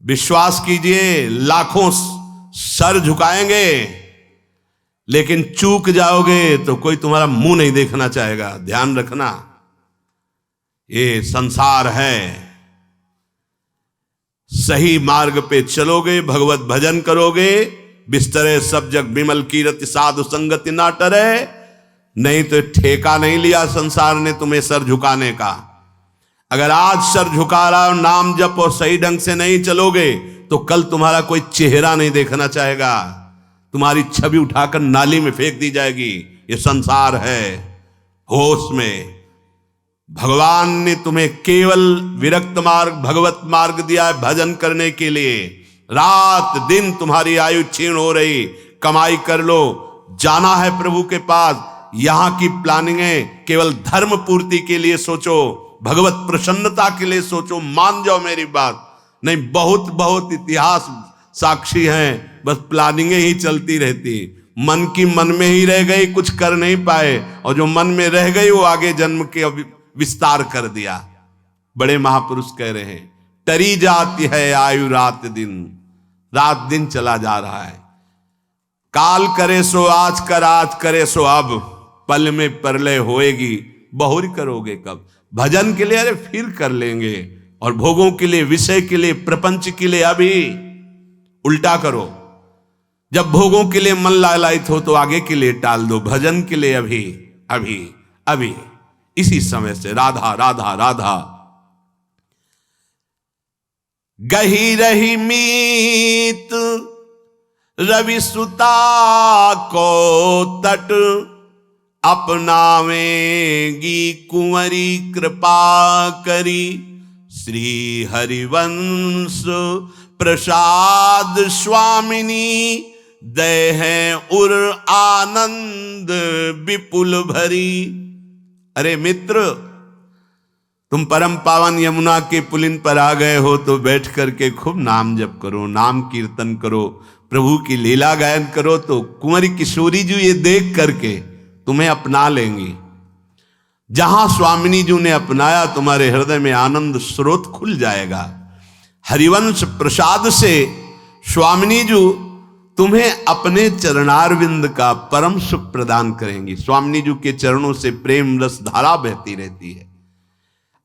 विश्वास कीजिए, लाखों सर झुकाएंगे, लेकिन चूक जाओगे तो कोई तुम्हारा मुंह नहीं देखना चाहेगा। ध्यान रखना, ये संसार है। सही मार्ग पे चलोगे, भगवत भजन करोगे, बिस्तरे सब जग विमल कीरति, साधु संगति ना टरे, नहीं तो ठेका नहीं लिया संसार ने तुम्हें सर झुकाने का। अगर आज सर झुका रहा हो, नाम जप और सही ढंग से नहीं चलोगे तो कल तुम्हारा कोई चेहरा नहीं देखना चाहेगा, तुम्हारी छवि उठाकर नाली में फेंक दी जाएगी। ये संसार है। होश में भगवान ने तुम्हें केवल विरक्त मार्ग, भगवत मार्ग दिया है भजन करने के लिए। रात दिन तुम्हारी आयु क्षीण हो रही, कमाई कर लो, जाना है प्रभु के पास। यहां की प्लानिंग है केवल धर्म पूर्ति के लिए सोचो, भगवत प्रसन्नता के लिए सोचो। मान जाओ मेरी बात। नहीं, बहुत बहुत इतिहास साक्षी हैं, बस प्लानिंगें ही चलती रहती। मन की मन में ही रह गई, कुछ कर नहीं पाए, और जो मन में रह गई वो आगे जन्म के विस्तार कर दिया। बड़े महापुरुष कह रहे हैं, टरी जाती है आयु रात दिन, रात दिन चला जा रहा है। काल करे सो आज कर, आज करे सो अब, पल में परलय होएगी, बहुरी करोगे कब। भजन के लिए अरे फिर कर लेंगे, और भोगों के लिए, विषय के लिए, प्रपंच के लिए अभी। उल्टा करो, जब भोगों के लिए मन लालायित हो तो आगे के लिए टाल दो, भजन के लिए अभी अभी अभी, इसी समय से। राधा राधा राधा। गही रही मीत रवि सुता को तट, अपनावेगी कुंवरी कृपा करी। श्री हरिवंश प्रसाद स्वामिनी, दय है उर आनंद विपुल भरी। अरे मित्र, तुम परम पावन यमुना के पुलिन पर आ गए हो तो बैठ करके खूब नाम जप करो, नाम कीर्तन करो, प्रभु की लीला गायन करो, तो कुंवरी किशोरी जी ये देख करके तुम्हें अपना लेंगी। जहां स्वामिनी जी ने अपनाया, तुम्हारे हृदय में आनंद स्रोत खुल जाएगा। हरिवंश प्रसाद से स्वामिनी जी तुम्हें अपने चरणारविंद का परम सुख प्रदान करेंगी। स्वामिनी जी के चरणों से प्रेम रस धारा बहती रहती है।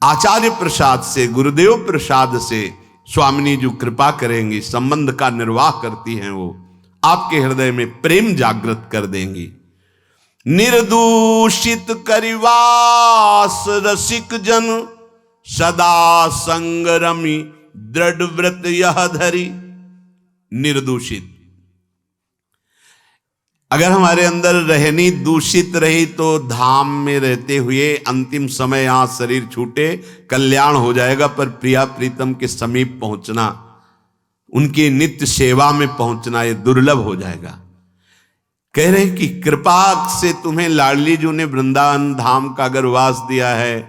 आचार्य प्रसाद से, गुरुदेव प्रसाद से स्वामिनी जी कृपा करेंगी, संबंध का निर्वाह करती हैं वो, आपके हृदय में प्रेम जागृत कर देंगी। निर्दूषित करिवास रसिक जन, सदा संगरमी दृढ़ व्रत यह धरी। निर्दूषित, अगर हमारे अंदर रहनी दूषित रही तो धाम में रहते हुए अंतिम समय यहां शरीर छूटे कल्याण हो जाएगा, पर प्रिया प्रीतम के समीप पहुंचना, उनकी नित्य सेवा में पहुंचना ये दुर्लभ हो जाएगा। कह रहे कि कृपा से तुम्हें लाडली जी ने वृंदावन धाम का अगर वास दिया है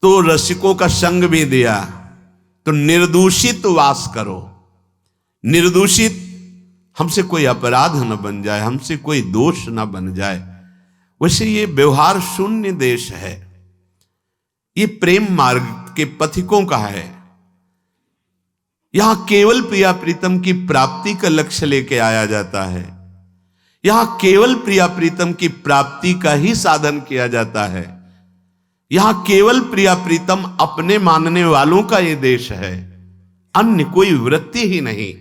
तो रसिकों का संग भी दिया, तो निर्दूषित वास करो। निर्दूषित, हमसे कोई अपराध न बन जाए, हमसे कोई दोष न बन जाए। वैसे ये व्यवहार शून्य देश है, ये प्रेम मार्ग के पथिकों का है। यहां केवल प्रिया प्रीतम की प्राप्ति का लक्ष्य लेके आया जाता है, यहां केवल प्रिया प्रीतम की प्राप्ति का ही साधन किया जाता है। यहां केवल प्रिया प्रीतम अपने मानने वालों का ये देश है, अन्य कोई वृत्ति ही नहीं।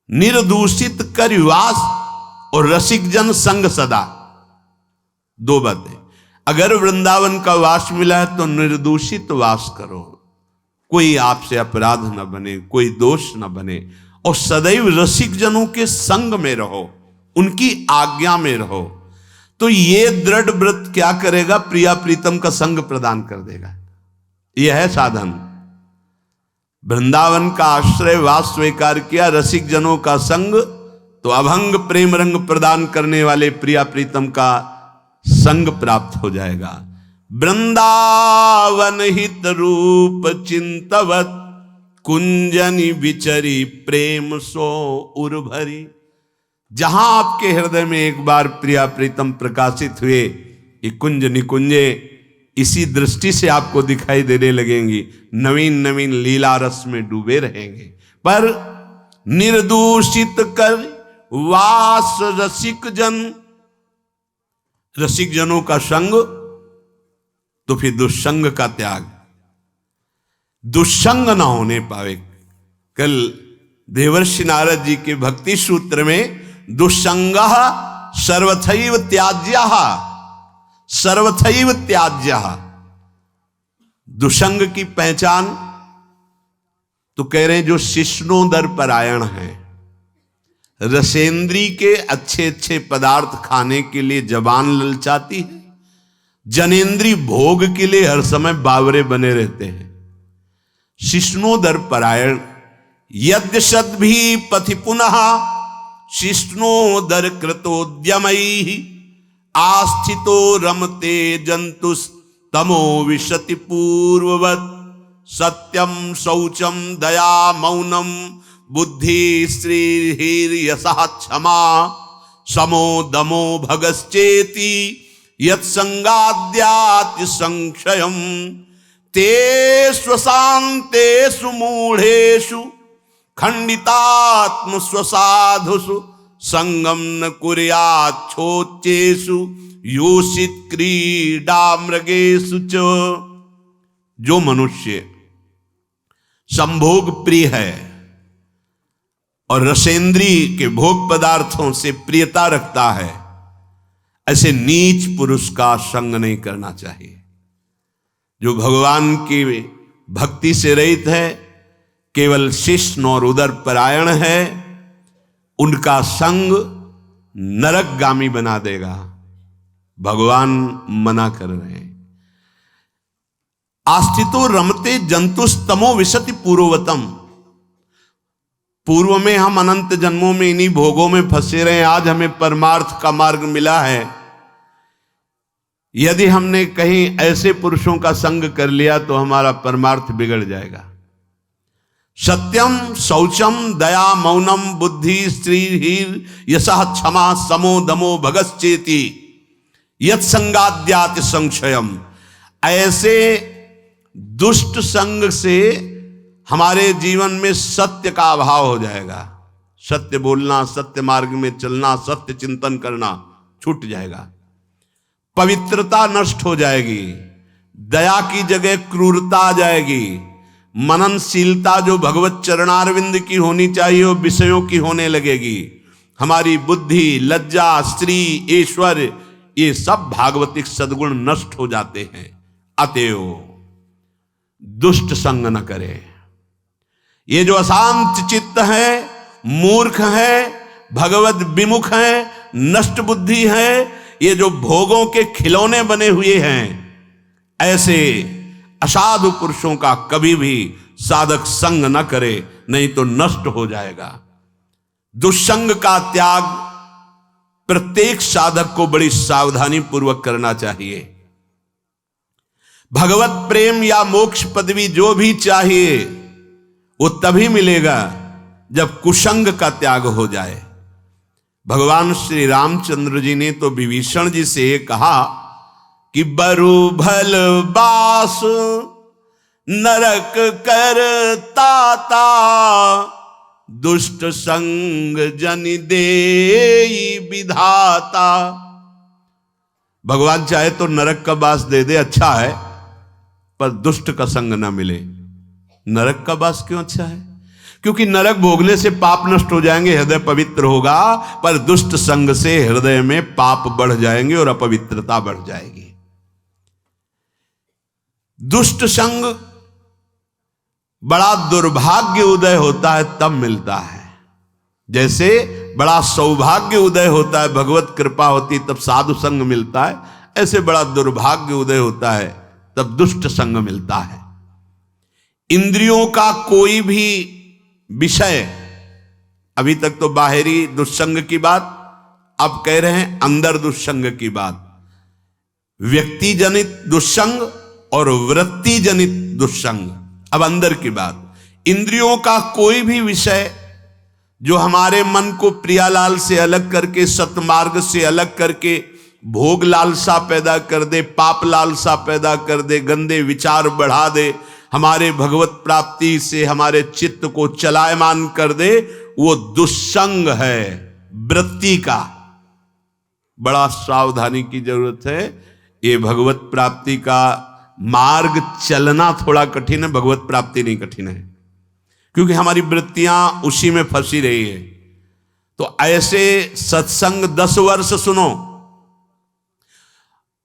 निर्दूषित करिवास और रसिक जन संग सदा, दो बातें। अगर वृंदावन का वास मिला है तो निर्दूषित वास करो, कोई आपसे अपराध न बने, कोई दोष न बने, और सदैव रसिक जनों के संग में रहो, उनकी आज्ञा में रहो। तो ये दृढ़ व्रत क्या करेगा? प्रिया प्रीतम का संग प्रदान कर देगा। यह है साधन। वृंदावन का आश्रय वास स्वीकार किया, रसिक जनों का संग, तो अभंग प्रेम रंग प्रदान करने वाले प्रिया प्रीतम का संग प्राप्त हो जाएगा। वृंदावन हित रूप चिंतवत, कुंजनी विचरी प्रेम सो उर्भरी। जहां आपके हृदय में एक बार प्रिया प्रीतम प्रकाशित हुए, ये कुंज निकुंजे इसी दृष्टि से आपको दिखाई देने लगेंगी, नवीन नवीन लीला रस में डूबे रहेंगे। पर निर्दूषित कर वास रसिक जन, रसिक जनों का संग, तो फिर दुष्संग का त्याग, दुष्संग ना होने पावे। कल देवर्षि नारद जी के भक्ति सूत्र में दुष्संग सर्वथैव त्याज्यः, सर्वथैव त्याज्यः। दुसंग की पहचान तो कह रहे हैं जो शिष्णोदर परायण है, रसेंद्री के अच्छे अच्छे पदार्थ खाने के लिए जबान ललचाती है, जनेन्द्री भोग के लिए हर समय बावरे बने रहते हैं। शिष्णोदर परायण यद्यशद भी पथि पुनः शिष्णोदर कृतोद्यमैः आस्थितो रमते जंतुस तमो विशति पूर्ववत् सत्यम शौचम दया मौनम बुद्धि श्रीर्यशः क्षमा समो दमो भगश्चेति यत्संगाद्याति संक्षयम् ते स्वशान्तेषु मूढ़ेषु खंडितात्म स्वसाधुषु संगम न कुर्याच्छोच्चेषु योषित क्रीडा मृगेषु च। जो मनुष्य संभोग प्रिय है और रसेंद्री के भोग पदार्थों से प्रियता रखता है, ऐसे नीच पुरुष का संग नहीं करना चाहिए। जो भगवान की भक्ति से रहित है, केवल शिष्ण और उदर परायण है, उनका संग नरकगामी बना देगा। भगवान मना कर रहे हैं। आस्थितो रमते जंतुस्तमो विशति पूर्ववतम। पूर्व में हम अनंत जन्मों में इन्हीं भोगों में फंसे रहे, आज हमें परमार्थ का मार्ग मिला है। यदि हमने कहीं ऐसे पुरुषों का संग कर लिया तो हमारा परमार्थ बिगड़ जाएगा। सत्यम शौचम दया मौनम बुद्धि श्रीर् यशः क्षमा समो दमो भगश्चेति यत्संगाद्याति संक्षयम। ऐसे दुष्ट संग से हमारे जीवन में सत्य का अभाव हो जाएगा। सत्य बोलना, सत्य मार्ग में चलना, सत्य चिंतन करना छूट जाएगा। पवित्रता नष्ट हो जाएगी, दया की जगह क्रूरता आ जाएगी, मननशीलता जो भगवत चरणारविंद की होनी चाहिए वो विषयों की होने लगेगी। हमारी बुद्धि, लज्जा, स्त्री, ईश्वर, ये सब भागवतिक सद्गुण नष्ट हो जाते हैं। अतएव दुष्ट संग न करे। ये जो अशांत चित्त है, मूर्ख है, भगवत विमुख है, नष्ट बुद्धि है, ये जो भोगों के खिलौने बने हुए हैं, ऐसे असाधु पुरुषों का कभी भी साधक संग न करे, नहीं तो नष्ट हो जाएगा। दुष्संग का त्याग प्रत्येक साधक को बड़ी सावधानी पूर्वक करना चाहिए। भगवत प्रेम या मोक्ष पदवी जो भी चाहिए वो तभी मिलेगा जब कुसंग का त्याग हो जाए। भगवान श्री रामचंद्र जी ने तो विभीषण जी से कहा कि बरु भल बास नरक कर ताता दुष्ट संग जन देई विधाता। भगवान चाहे तो नरक का बास दे दे, अच्छा है, पर दुष्ट का संग ना मिले। नरक का बास क्यों अच्छा है? क्योंकि नरक भोगने से पाप नष्ट हो जाएंगे, हृदय पवित्र होगा, पर दुष्ट संग से हृदय में पाप बढ़ जाएंगे और अपवित्रता बढ़ जाएगी। दुष्ट संग बड़ा दुर्भाग्य उदय होता है तब मिलता है। जैसे बड़ा सौभाग्य उदय होता है, भगवत कृपा होती तब साधु संग मिलता है, ऐसे बड़ा दुर्भाग्य उदय होता है तब दुष्ट संग मिलता है। इंद्रियों का कोई भी विषय, अभी तक तो बाहरी दुष्संग की बात, अब कह रहे हैं अंदर दुष्संग की बात। व्यक्ति जनित दुष्संग और वृत्ति जनित दुष्संग। अब अंदर की बात, इंद्रियों का कोई भी विषय जो हमारे मन को प्रियालाल से अलग करके, सतमार्ग से अलग करके भोग लालसा पैदा कर दे, पाप लालसा पैदा कर दे, गंदे विचार बढ़ा दे, हमारे भगवत प्राप्ति से हमारे चित्त को चलायमान कर दे, वो दुष्संग है वृत्ति का। बड़ा सावधानी की जरूरत है। ये भगवत प्राप्ति का मार्ग चलना थोड़ा कठिन है, भगवत प्राप्ति नहीं कठिन है, क्योंकि हमारी वृत्तियां उसी में फंसी रही है। तो ऐसे सत्संग 10 वर्ष सुनो,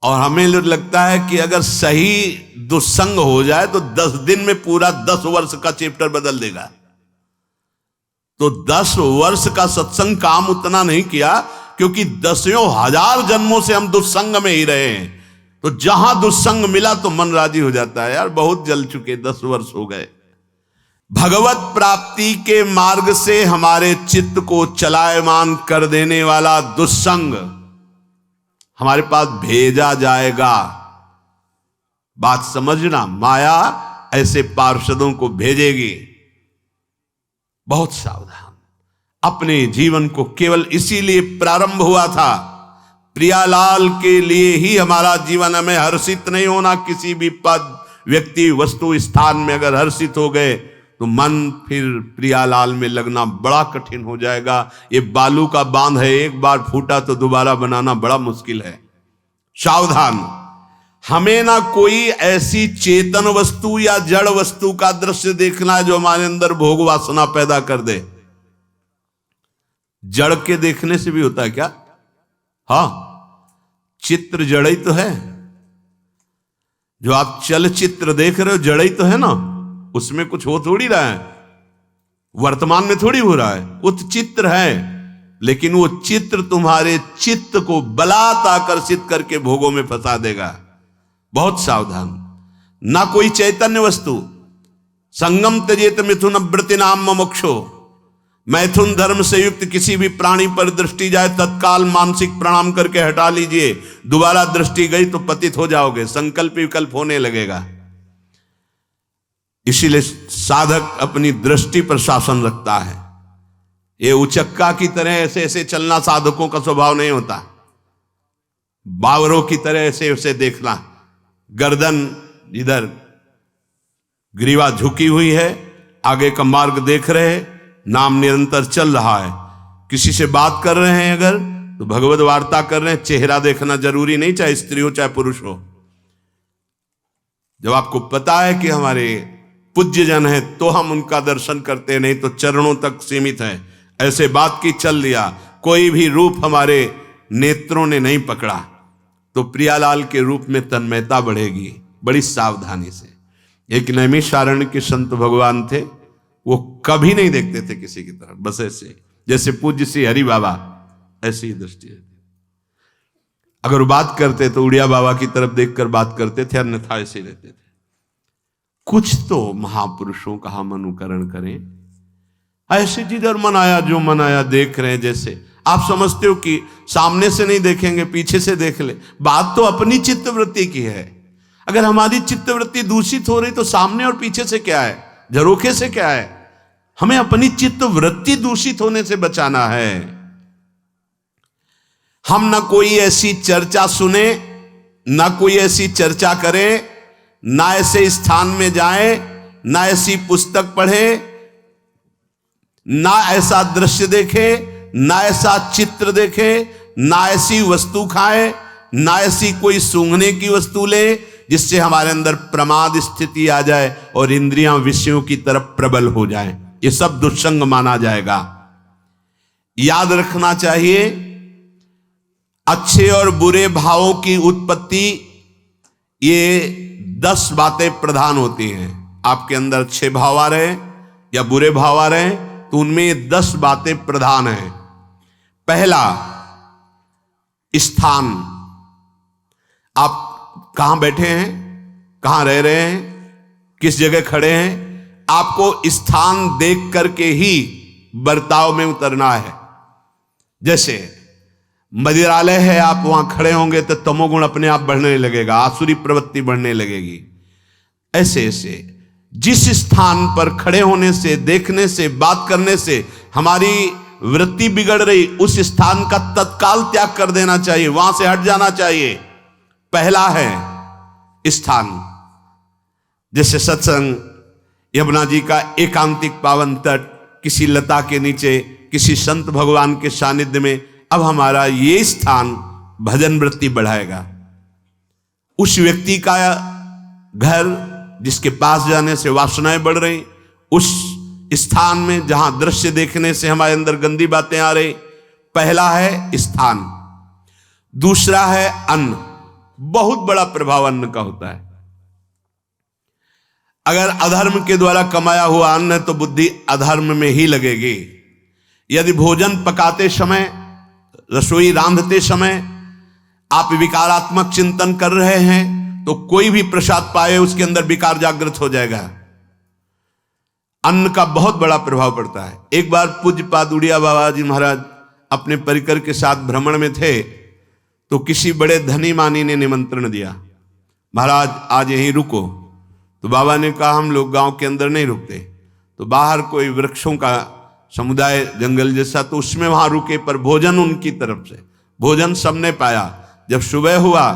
और हमें लगता है कि अगर सही दुस्संग हो जाए तो 10 दिन में पूरा 10 वर्ष का चैप्टर बदल देगा। तो 10 वर्ष का सत्संग काम उतना नहीं किया, क्योंकि 10,000 जन्मों से हम दुस्संग में ही रहे हैं। तो जहां दुस्संग मिला तो मन राजी हो जाता है, यार बहुत जल चुके, 10 वर्ष हो गए। भगवत प्राप्ति के मार्ग से हमारे चित्त को चलायमान कर देने वाला दुस्संग हमारे पास भेजा जाएगा। बात समझना, माया ऐसे पार्षदों को भेजेगी। बहुत सावधान। अपने जीवन को केवल इसीलिए प्रारंभ हुआ था, प्रियालाल के लिए ही हमारा जीवन। हमें हर्षित नहीं होना किसी भी पद, व्यक्ति, वस्तु, स्थान में। अगर हर्षित हो गए तो मन फिर प्रियालाल में लगना बड़ा कठिन हो जाएगा। ये बालू का बांध है, एक बार फूटा तो दोबारा बनाना बड़ा मुश्किल है। सावधान। हमें ना कोई ऐसी चेतन वस्तु या जड़ वस्तु का दृश्य देखना है जो हमारे अंदर भोग वासना पैदा कर दे। जड़ के देखने से भी होता है क्या? हाँ, चित्र जड़ ही तो है। जो आप चलचित्र देख रहे हो जड़ ही तो है ना, उसमें कुछ हो थोड़ी रहा है, वर्तमान में थोड़ी हो रहा है, वो तो चित्र है। लेकिन वो चित्र तुम्हारे चित्त को बलात् आकर्षित करके भोगों में फंसा देगा। बहुत सावधान। ना कोई चैतन्य वस्तु। संगम त्यजेत मिथुन वृत्ति नाम मोक्षो। मैथुन धर्म से युक्त किसी भी प्राणी पर दृष्टि जाए तत्काल मानसिक प्रणाम करके हटा लीजिए। दोबारा दृष्टि गई तो पतित हो जाओगे, संकल्प विकल्प होने लगेगा। इसीलिए साधक अपनी दृष्टि पर शासन रखता है। ये उचक्का की तरह ऐसे ऐसे चलना साधकों का स्वभाव नहीं होता। बावरों की तरह ऐसे ऐसे देखना, गर्दन इधर, ग्रीवा झुकी हुई है, आगे का मार्ग देख रहे, नाम निरंतर चल रहा है। किसी से बात कर रहे हैं अगर तो भगवत वार्ता कर रहे हैं, चेहरा देखना जरूरी नहीं, चाहे स्त्री हो चाहे पुरुष हो। जब आपको पता है कि हमारे पूज्य जन है तो हम उनका दर्शन करते हैं, नहीं तो चरणों तक सीमित है। ऐसे बात की चल दिया, कोई भी रूप हमारे नेत्रों ने नहीं पकड़ा तो प्रियालाल के रूप में तन्मयता बढ़ेगी। बड़ी सावधानी से। एक नैमिषारण्य के संत भगवान थे, वो कभी नहीं देखते थे किसी की तरफ, बस ऐसे जैसे पूज्य श्री हरि बाबा ऐसी ही दृष्टि है। अगर वो बात करते तो उड़िया बाबा की तरफ देखकर बात करते थे, अन्यथा ऐसे रहते थे। कुछ तो महापुरुषों का हम अनुकरण करें। ऐसे जिधर मन आया जो मन आया देख रहे हैं। जैसे आप समझते हो कि सामने से नहीं देखेंगे, पीछे से देख ले। बात तो अपनी चित्तवृत्ति की है। अगर हमारी चित्तवृत्ति दूषित हो रही तो सामने और पीछे से क्या है, झरोखे से क्या है? हमें अपनी चित्तवृत्ति दूषित होने से बचाना है। हम ना कोई ऐसी चर्चा सुने, ना कोई ऐसी चर्चा करें, ना ऐसे स्थान में जाएं, ना ऐसी पुस्तक पढ़े, ना ऐसा दृश्य देखे, ना ऐसा चित्र देखे, ना ऐसी वस्तु खाए, ना ऐसी कोई सूंघने की वस्तु ले जिससे हमारे अंदर प्रमाद स्थिति आ जाए और इंद्रियां विषयों की तरफ प्रबल हो जाएं। ये सब दुस्संग माना जाएगा। याद रखना चाहिए, अच्छे और बुरे भावों की उत्पत्ति, ये 10 बातें प्रधान होती हैं। आपके अंदर अच्छे भाव आ रहे या बुरे भाव आ रहे तो उनमें 10 बातें प्रधान हैं। पहला, स्थान। आप कहां बैठे हैं, कहां रह रहे हैं, किस जगह खड़े हैं, आपको स्थान देख करके ही बर्ताव में उतरना है। जैसे मदिरालय है, आप वहां खड़े होंगे तो तमोगुण अपने आप बढ़ने लगेगा, आसुरी प्रवृत्ति बढ़ने लगेगी। ऐसे ऐसे जिस स्थान पर खड़े होने से, देखने से, बात करने से हमारी वृत्ति बिगड़ रही, उस स्थान का तत्काल त्याग कर देना चाहिए, वहां से हट जाना चाहिए। पहला है स्थान। जैसे सत्संग, यमुना जी का एकांतिक पावन तट, किसी लता के नीचे, किसी संत भगवान के सानिध्य में, अब हमारा ये स्थान भजन वृत्ति बढ़ाएगा। उस व्यक्ति का घर जिसके पास जाने से वासनाएं बढ़ रही, उस स्थान में जहां दृश्य देखने से हमारे अंदर गंदी बातें आ रही, पहला है स्थान, दूसरा है अन्न। बहुत बड़ा प्रभाव अन्न का होता है। अगर अधर्म के द्वारा कमाया हुआ अन्न है तो बुद्धि अधर्म में ही लगेगी। यदि भोजन पकाते समय, रसोई रांधते समय आप विकारात्मक चिंतन कर रहे हैं तो कोई भी प्रसाद पाए उसके अंदर विकार जागृत हो जाएगा। अन्न का बहुत बड़ा प्रभाव पड़ता है। एक बार पूज्य पाद उड़िया बाबा जी महाराज अपने परिकर के साथ भ्रमण में थे तो किसी बड़े धनी मानी ने निमंत्रण दिया, महाराज आज यहीं रुको। तो बाबा ने कहा हम लोग गांव के अंदर नहीं रुकते। तो बाहर कोई वृक्षों का समुदाय, जंगल जैसा, तो उसमें वहां रुके, पर भोजन उनकी तरफ से, भोजन सबने पाया। जब सुबह हुआ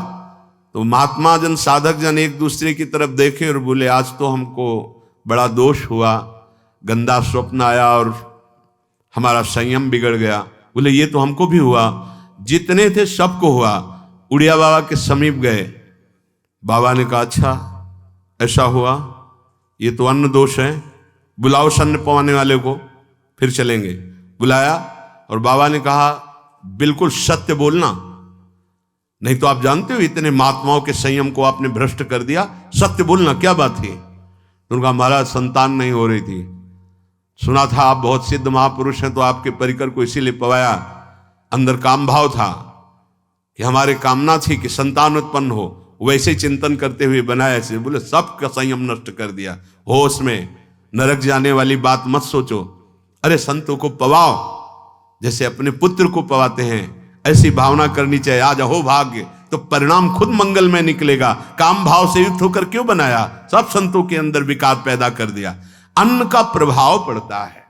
तो महात्मा जन, साधक जन एक दूसरे की तरफ देखे और बोले आज तो हमको बड़ा दोष हुआ, गंदा स्वप्न आया और हमारा संयम बिगड़ गया। बोले ये तो हमको भी हुआ, जितने थे सबको हुआ। उड़िया बाबा के समीप गए, बाबा ने कहा अच्छा ऐसा हुआ, ये तो अन्न दोष है, बुलाओ सन्न पवाने वाले को, फिर चलेंगे। बुलाया और बाबा ने कहा बिल्कुल सत्य बोलना, नहीं तो आप जानते हो इतने महात्माओं के संयम को आपने भ्रष्ट कर दिया, सत्य बोलना क्या बात थी। तो उनका महाराज संतान नहीं हो रही थी, सुना था आप बहुत सिद्ध महापुरुष हैं तो आपके परिकर को इसीलिए पवाया, अंदर काम भाव था कि हमारे कामना थी कि संतान उत्पन्न हो, वैसे चिंतन करते हुए बनाया ऐसे। बोले सबका संयम नष्ट कर दिया, होश में, नरक जाने वाली बात मत सोचो। अरे संतों को पवाओ जैसे अपने पुत्र को पवाते हैं, ऐसी भावना करनी चाहिए। आज हो भाग्य तो परिणाम खुद मंगल में निकलेगा। काम भाव से युक्त होकर क्यों बनाया, सब संतों के अंदर विकार पैदा कर दिया। अन्न का प्रभाव पड़ता है,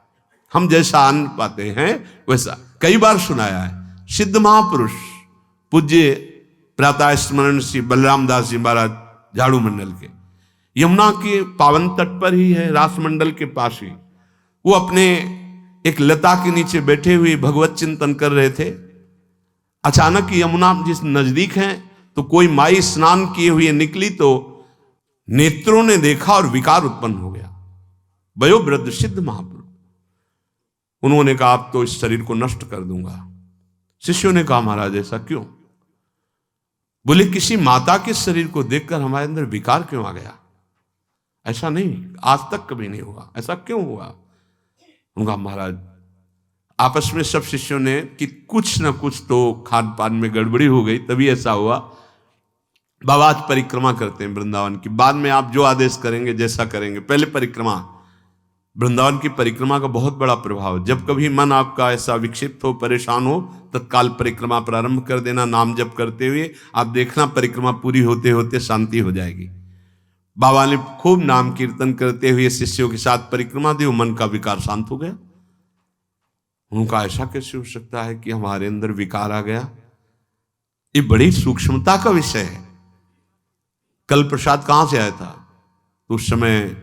हम जैसा अन्न पाते हैं वैसा। कई बार सुनाया है सिद्ध महापुरुष पूज्य प्रातः स्मरण श्री बलराम दास जी महाराज झाड़ू मंडल के, यमुना के पावन तट पर ही है, रास मंडल के पास ही, वो अपने एक लता के नीचे बैठे हुए भगवत चिंतन कर रहे थे। अचानक यमुना जिस नजदीक है तो कोई माई स्नान किए हुए निकली तो नेत्रों ने देखा और विकार उत्पन्न हो गया। वयोवृद्ध सिद्ध महापुरुष, उन्होंने कहा आप तो इस शरीर को नष्ट कर दूंगा। शिष्यों ने कहा महाराज ऐसा क्यों? बोले किसी माता के शरीर को देखकर हमारे अंदर विकार क्यों आ गया? ऐसा नहीं, आज तक कभी नहीं हुआ, ऐसा क्यों हुआ? उनका महाराज आपस में सब शिष्यों ने कि कुछ ना कुछ तो खान पान में गड़बड़ी हो गई तभी ऐसा हुआ। बाबा आज परिक्रमा करते हैं वृंदावन की, बाद में आप जो आदेश करेंगे जैसा करेंगे, पहले परिक्रमा। वृंदावन की परिक्रमा का बहुत बड़ा प्रभाव, जब कभी मन आपका ऐसा विक्षिप्त हो, परेशान हो, तत्काल परिक्रमा प्रारंभ कर देना, नाम जप करते हुए। आप देखना परिक्रमा पूरी होते होते शांति हो जाएगी। बाबा ने खूब नाम कीर्तन करते हुए शिष्यों के साथ परिक्रमा दी, मन का विकार शांत हो गया। उनका ऐसा कैसे हो सकता है कि हमारे अंदर विकार आ गया? ये बड़ी सूक्ष्मता का विषय है। कल प्रसाद कहां से आया था? तो उस समय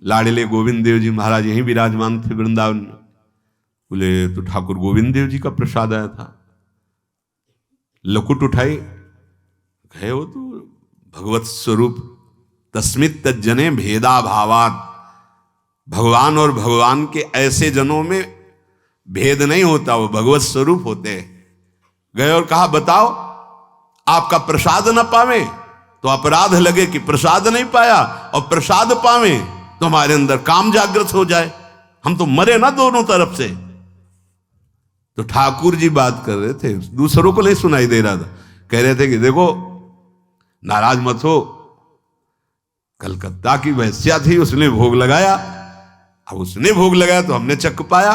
लाडले गोविंद देव जी महाराज यहीं विराजमान थे वृंदावन में। बोले तो ठाकुर गोविंद देव जी का प्रसाद आया था। लकुट उठाई, गए वो तो भगवत स्वरूप तस्मित तज्जने भेदा भावात, भगवान और भगवान के ऐसे जनों में भेद नहीं होता, वो भगवत स्वरूप होते हैं। गए और कहा बताओ आपका प्रसाद न पावे तो अपराध लगे कि प्रसाद नहीं पाया, और प्रसाद पावे तो हमारे अंदर काम जागृत हो जाए, हम तो मरे ना दोनों तरफ से। तो ठाकुर जी बात कर रहे थे, दूसरों को नहीं सुनाई दे रहा था। कह रहे थे कि देखो नाराज मत हो, कलकत्ता की वैश्या थी, उसने भोग लगाया, अब उसने भोग लगाया तो हमने चख पाया,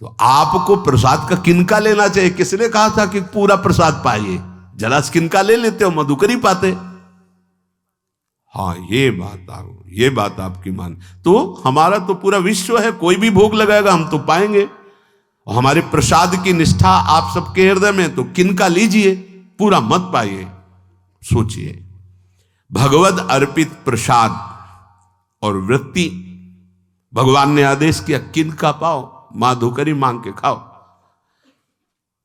तो आपको प्रसाद का किनका लेना चाहिए? किसने कहा था कि पूरा प्रसाद पाइए? जरा किनका ले लेते हो, मधुकर ही पाते। हाँ ये बात आपकी मान, तो हमारा तो पूरा विश्व है, कोई भी भोग लगाएगा हम तो पाएंगे। और हमारे प्रसाद की निष्ठा आप सबके हृदय में, तो किनका लीजिए, पूरा मत पाइए। सोचिए, भगवद अर्पित प्रसाद और वृत्ति, भगवान ने आदेश किया किनका पाओ, माधुकरी मांग के खाओ।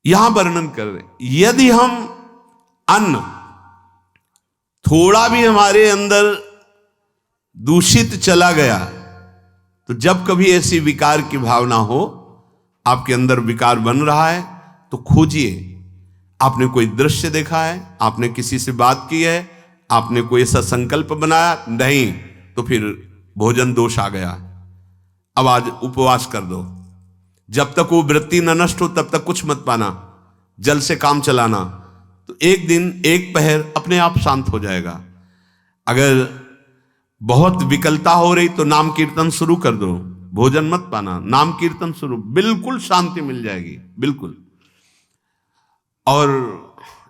यहां वर्णन कर रहे, यदि हम अन्न थोड़ा भी हमारे अंदर दूषित चला गया तो जब कभी ऐसी विकार की भावना हो, आपके अंदर विकार बन रहा है, तो खोजिए। आपने कोई दृश्य देखा है, आपने किसी से बात की है, आपने कोई ऐसा संकल्प बनाया, नहीं, तो फिर भोजन दोष आ गया। अब आज उपवास कर दो, जब तक वो वृत्ति न नष्ट हो तब तक कुछ मत पाना, जल से काम चलाना, तो एक दिन एक पहर अपने आप शांत हो जाएगा। अगर बहुत विकलता हो रही तो नाम कीर्तन शुरू कर दो, भोजन मत पाना, नाम कीर्तन शुरू, बिल्कुल शांति मिल जाएगी, बिल्कुल। और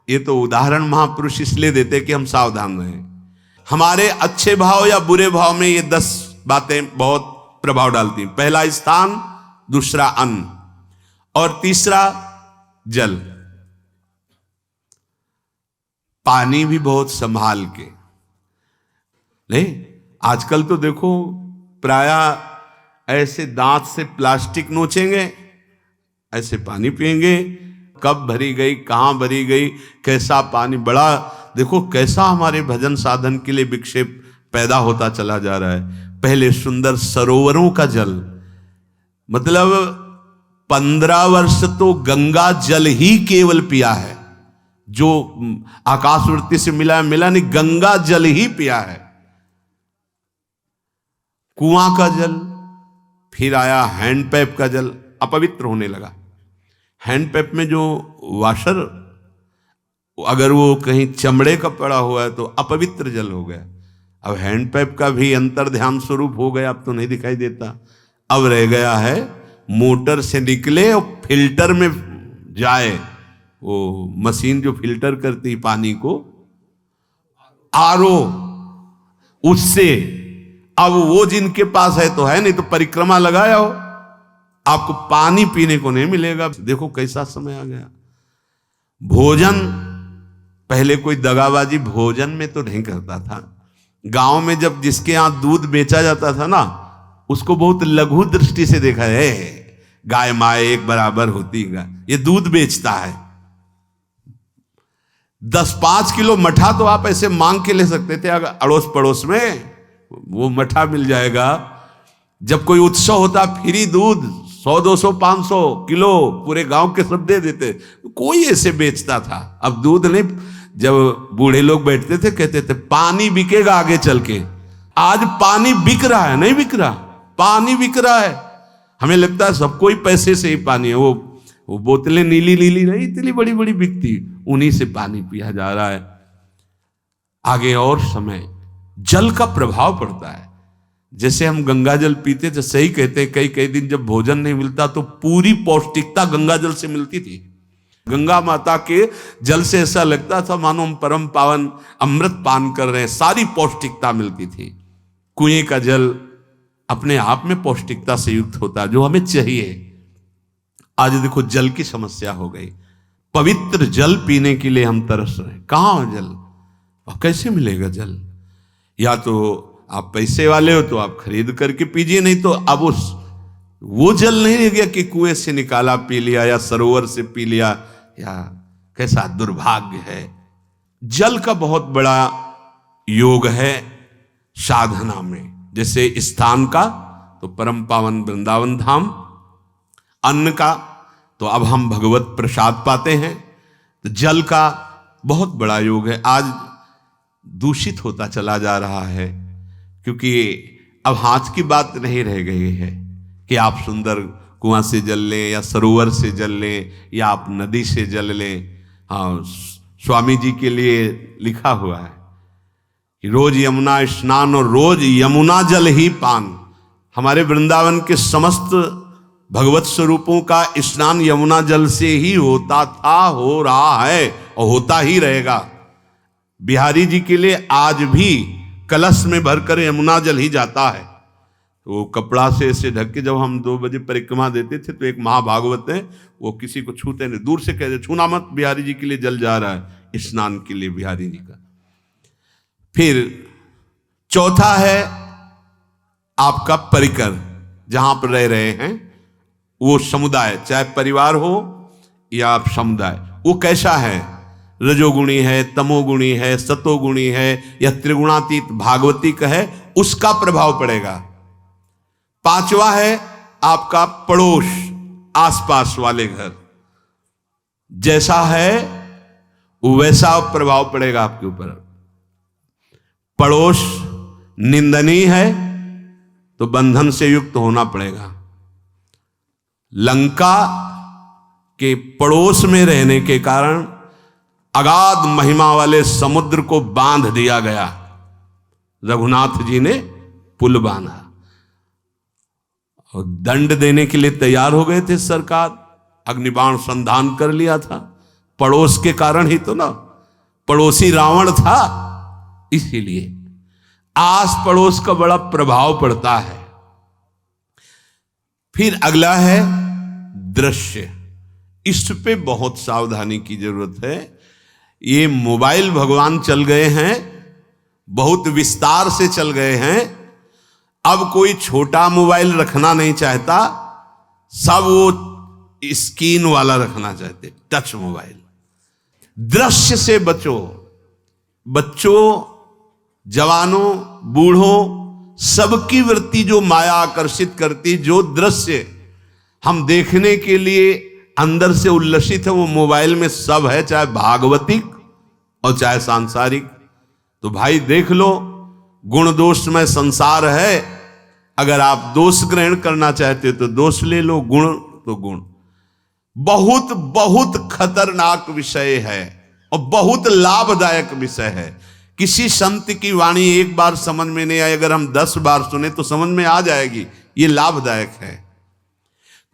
ये तो उदाहरण महापुरुष इसलिए देते कि हम सावधान रहें। हमारे अच्छे भाव या बुरे भाव में ये 10 बातें बहुत प्रभाव डालती हैं। पहला स्थान, दूसरा अन्न, और तीसरा जल। पानी भी बहुत संभाल के। नहीं, आजकल तो देखो प्रायः ऐसे दांत से प्लास्टिक नोचेंगे, ऐसे पानी पिएंगे, कब भरी गई, कहां भरी गई, कैसा पानी। बड़ा देखो कैसा हमारे भजन साधन के लिए विक्षेप पैदा होता चला जा रहा है। पहले सुंदर सरोवरों का जल, मतलब 15 वर्ष तो गंगा जल ही केवल पिया है, जो आकाशवृत्ति से मिला नहीं, गंगा जल ही पिया है। कुआं का जल, फिर आया हैंडपैप का जल, अपवित्र होने लगा। हैंडपैप में जो वाशर, अगर वो कहीं चमड़े का पड़ा हुआ है तो अपवित्र जल हो गया। अब हैंडपैप का भी अंतर ध्यान स्वरूप हो गया, अब तो नहीं दिखाई देता। अब रह गया है मोटर से निकले और फिल्टर में जाए, वो मशीन जो फिल्टर करती है पानी को, आरओ, उससे। अब वो जिनके पास है तो है, नहीं तो परिक्रमा लगाया हो, आपको पानी पीने को नहीं मिलेगा। देखो कैसा समय आ गया। भोजन, पहले कोई दगाबाजी भोजन में तो नहीं करता था। गांव में जब जिसके यहां दूध बेचा जाता था ना, उसको बहुत लघु दृष्टि से देखा है, गाय माए एक बराबर होती है, ये दूध बेचता है। 10-5 किलो मठा तो आप ऐसे मांग के ले सकते थे, अगर अड़ोस पड़ोस में वो मठा मिल जाएगा। जब कोई उत्सव होता, फ्री दूध 100-200 500 किलो पूरे गांव के सब दे देते, कोई ऐसे बेचता था। अब दूध नहीं, जब बूढ़े लोग बैठते थे कहते थे पानी बिकेगा आगे चल के। आज पानी बिक रहा है, नहीं बिक रहा, पानी बिक रहा है। हमें लगता है सबको ही पैसे से ही पानी है। वो बोतलें नीली नीली नहीं, इतनी बड़ी बड़ी बिकती, उन्हीं से पानी पिया जा रहा है। आगे और समय जल का प्रभाव पड़ता है। जैसे हम गंगा जल पीते थे, सही कहते हैं, कई कई दिन जब भोजन नहीं मिलता तो पूरी पौष्टिकता गंगा जल से मिलती थी। गंगा माता के जल से ऐसा लगता था मानो हम परम पावन अमृत पान कर रहे हैं, सारी पौष्टिकता मिलती थी। कुएं का जल अपने आप में पौष्टिकता से युक्त होता, जो हमें चाहिए। आज देखो जल की समस्या हो गई। पवित्र जल पीने के लिए हम तरस रहे हैं, कहां जल और कैसे मिलेगा जल? या तो आप पैसे वाले हो तो आप खरीद करके पीजिए, नहीं तो अब वो जल नहीं रह गया कि कुएं से निकाला पी लिया या सरोवर से पी लिया, या कैसा दुर्भाग्य है। जल का बहुत बड़ा योग है साधना में। जैसे स्थान का तो परम पावन वृंदावन धाम, अन्न का तो अब हम भगवत प्रसाद पाते हैं, तो जल का बहुत बड़ा योग है। आज दूषित होता चला जा रहा है, क्योंकि अब हाथ की बात नहीं रह गई है कि आप सुंदर कुआं से जल लें या सरोवर से जल लें या आप नदी से जल लें। हाँ, स्वामी जी के लिए लिखा हुआ है कि रोज यमुना स्नान और रोज यमुना जल ही पान। हमारे वृंदावन के समस्त भगवत स्वरूपों का स्नान यमुना जल से ही होता था, हो रहा है और होता ही रहेगा। बिहारी जी के लिए आज भी कलश में भरकर यमुना जल ही जाता है। तो कपड़ा से ऐसे ढक के जब हम 2 बजे परिक्रमा देते थे तो एक महाभागवत है, वो किसी को छूते नहीं, दूर से कहते छूना मत, बिहारी जी के लिए जल जा रहा है स्नान के लिए बिहारी जी का। फिर चौथा है आपका परिकर, जहां पर रह रहे हैं वो समुदाय, चाहे परिवार हो या आप समुदाय, वो कैसा है, रजोगुणी है, तमोगुणी है, सतोगुणी है या त्रिगुणातीत भागवतिक है, उसका प्रभाव पड़ेगा। पांचवा है आपका पड़ोस, आसपास वाले घर। जैसा है वैसा प्रभाव पड़ेगा आपके ऊपर। पड़ोस निंदनीय है तो बंधन से युक्त होना पड़ेगा। लंका के पड़ोस में रहने के कारण अगाध महिमा वाले समुद्र को बांध दिया गया। रघुनाथ जी ने पुल बांधा और दंड देने के लिए तैयार हो गए थे सरकार। अग्निबाण संधान कर लिया था, पड़ोस के कारण ही तो ना, पड़ोसी रावण था। इसीलिए आस पड़ोस का बड़ा प्रभाव पड़ता है। फिर अगला है दृश्य। इस पे बहुत सावधानी की जरूरत है। ये मोबाइल भगवान चल गए हैं, बहुत विस्तार से चल गए हैं। अब कोई छोटा मोबाइल रखना नहीं चाहता, सब वो स्क्रीन वाला रखना चाहते, टच मोबाइल। दृश्य से बचो। बच्चों, जवानों, बूढ़ों, सबकी वृत्ति जो माया आकर्षित करती, जो दृश्य हम देखने के लिए अंदर से उल्लसित है, वो मोबाइल में सब है, चाहे भागवतिक और चाहे सांसारिक। तो भाई देख लो, गुण दोष में संसार है। अगर आप दोष ग्रहण करना चाहते हो तो दोष ले लो, गुण तो गुण। बहुत बहुत खतरनाक विषय है और बहुत लाभदायक विषय है। किसी संत की वाणी एक बार समझ में नहीं आई, अगर हम 10 बार सुने तो समझ में आ जाएगी। ये लाभदायक है।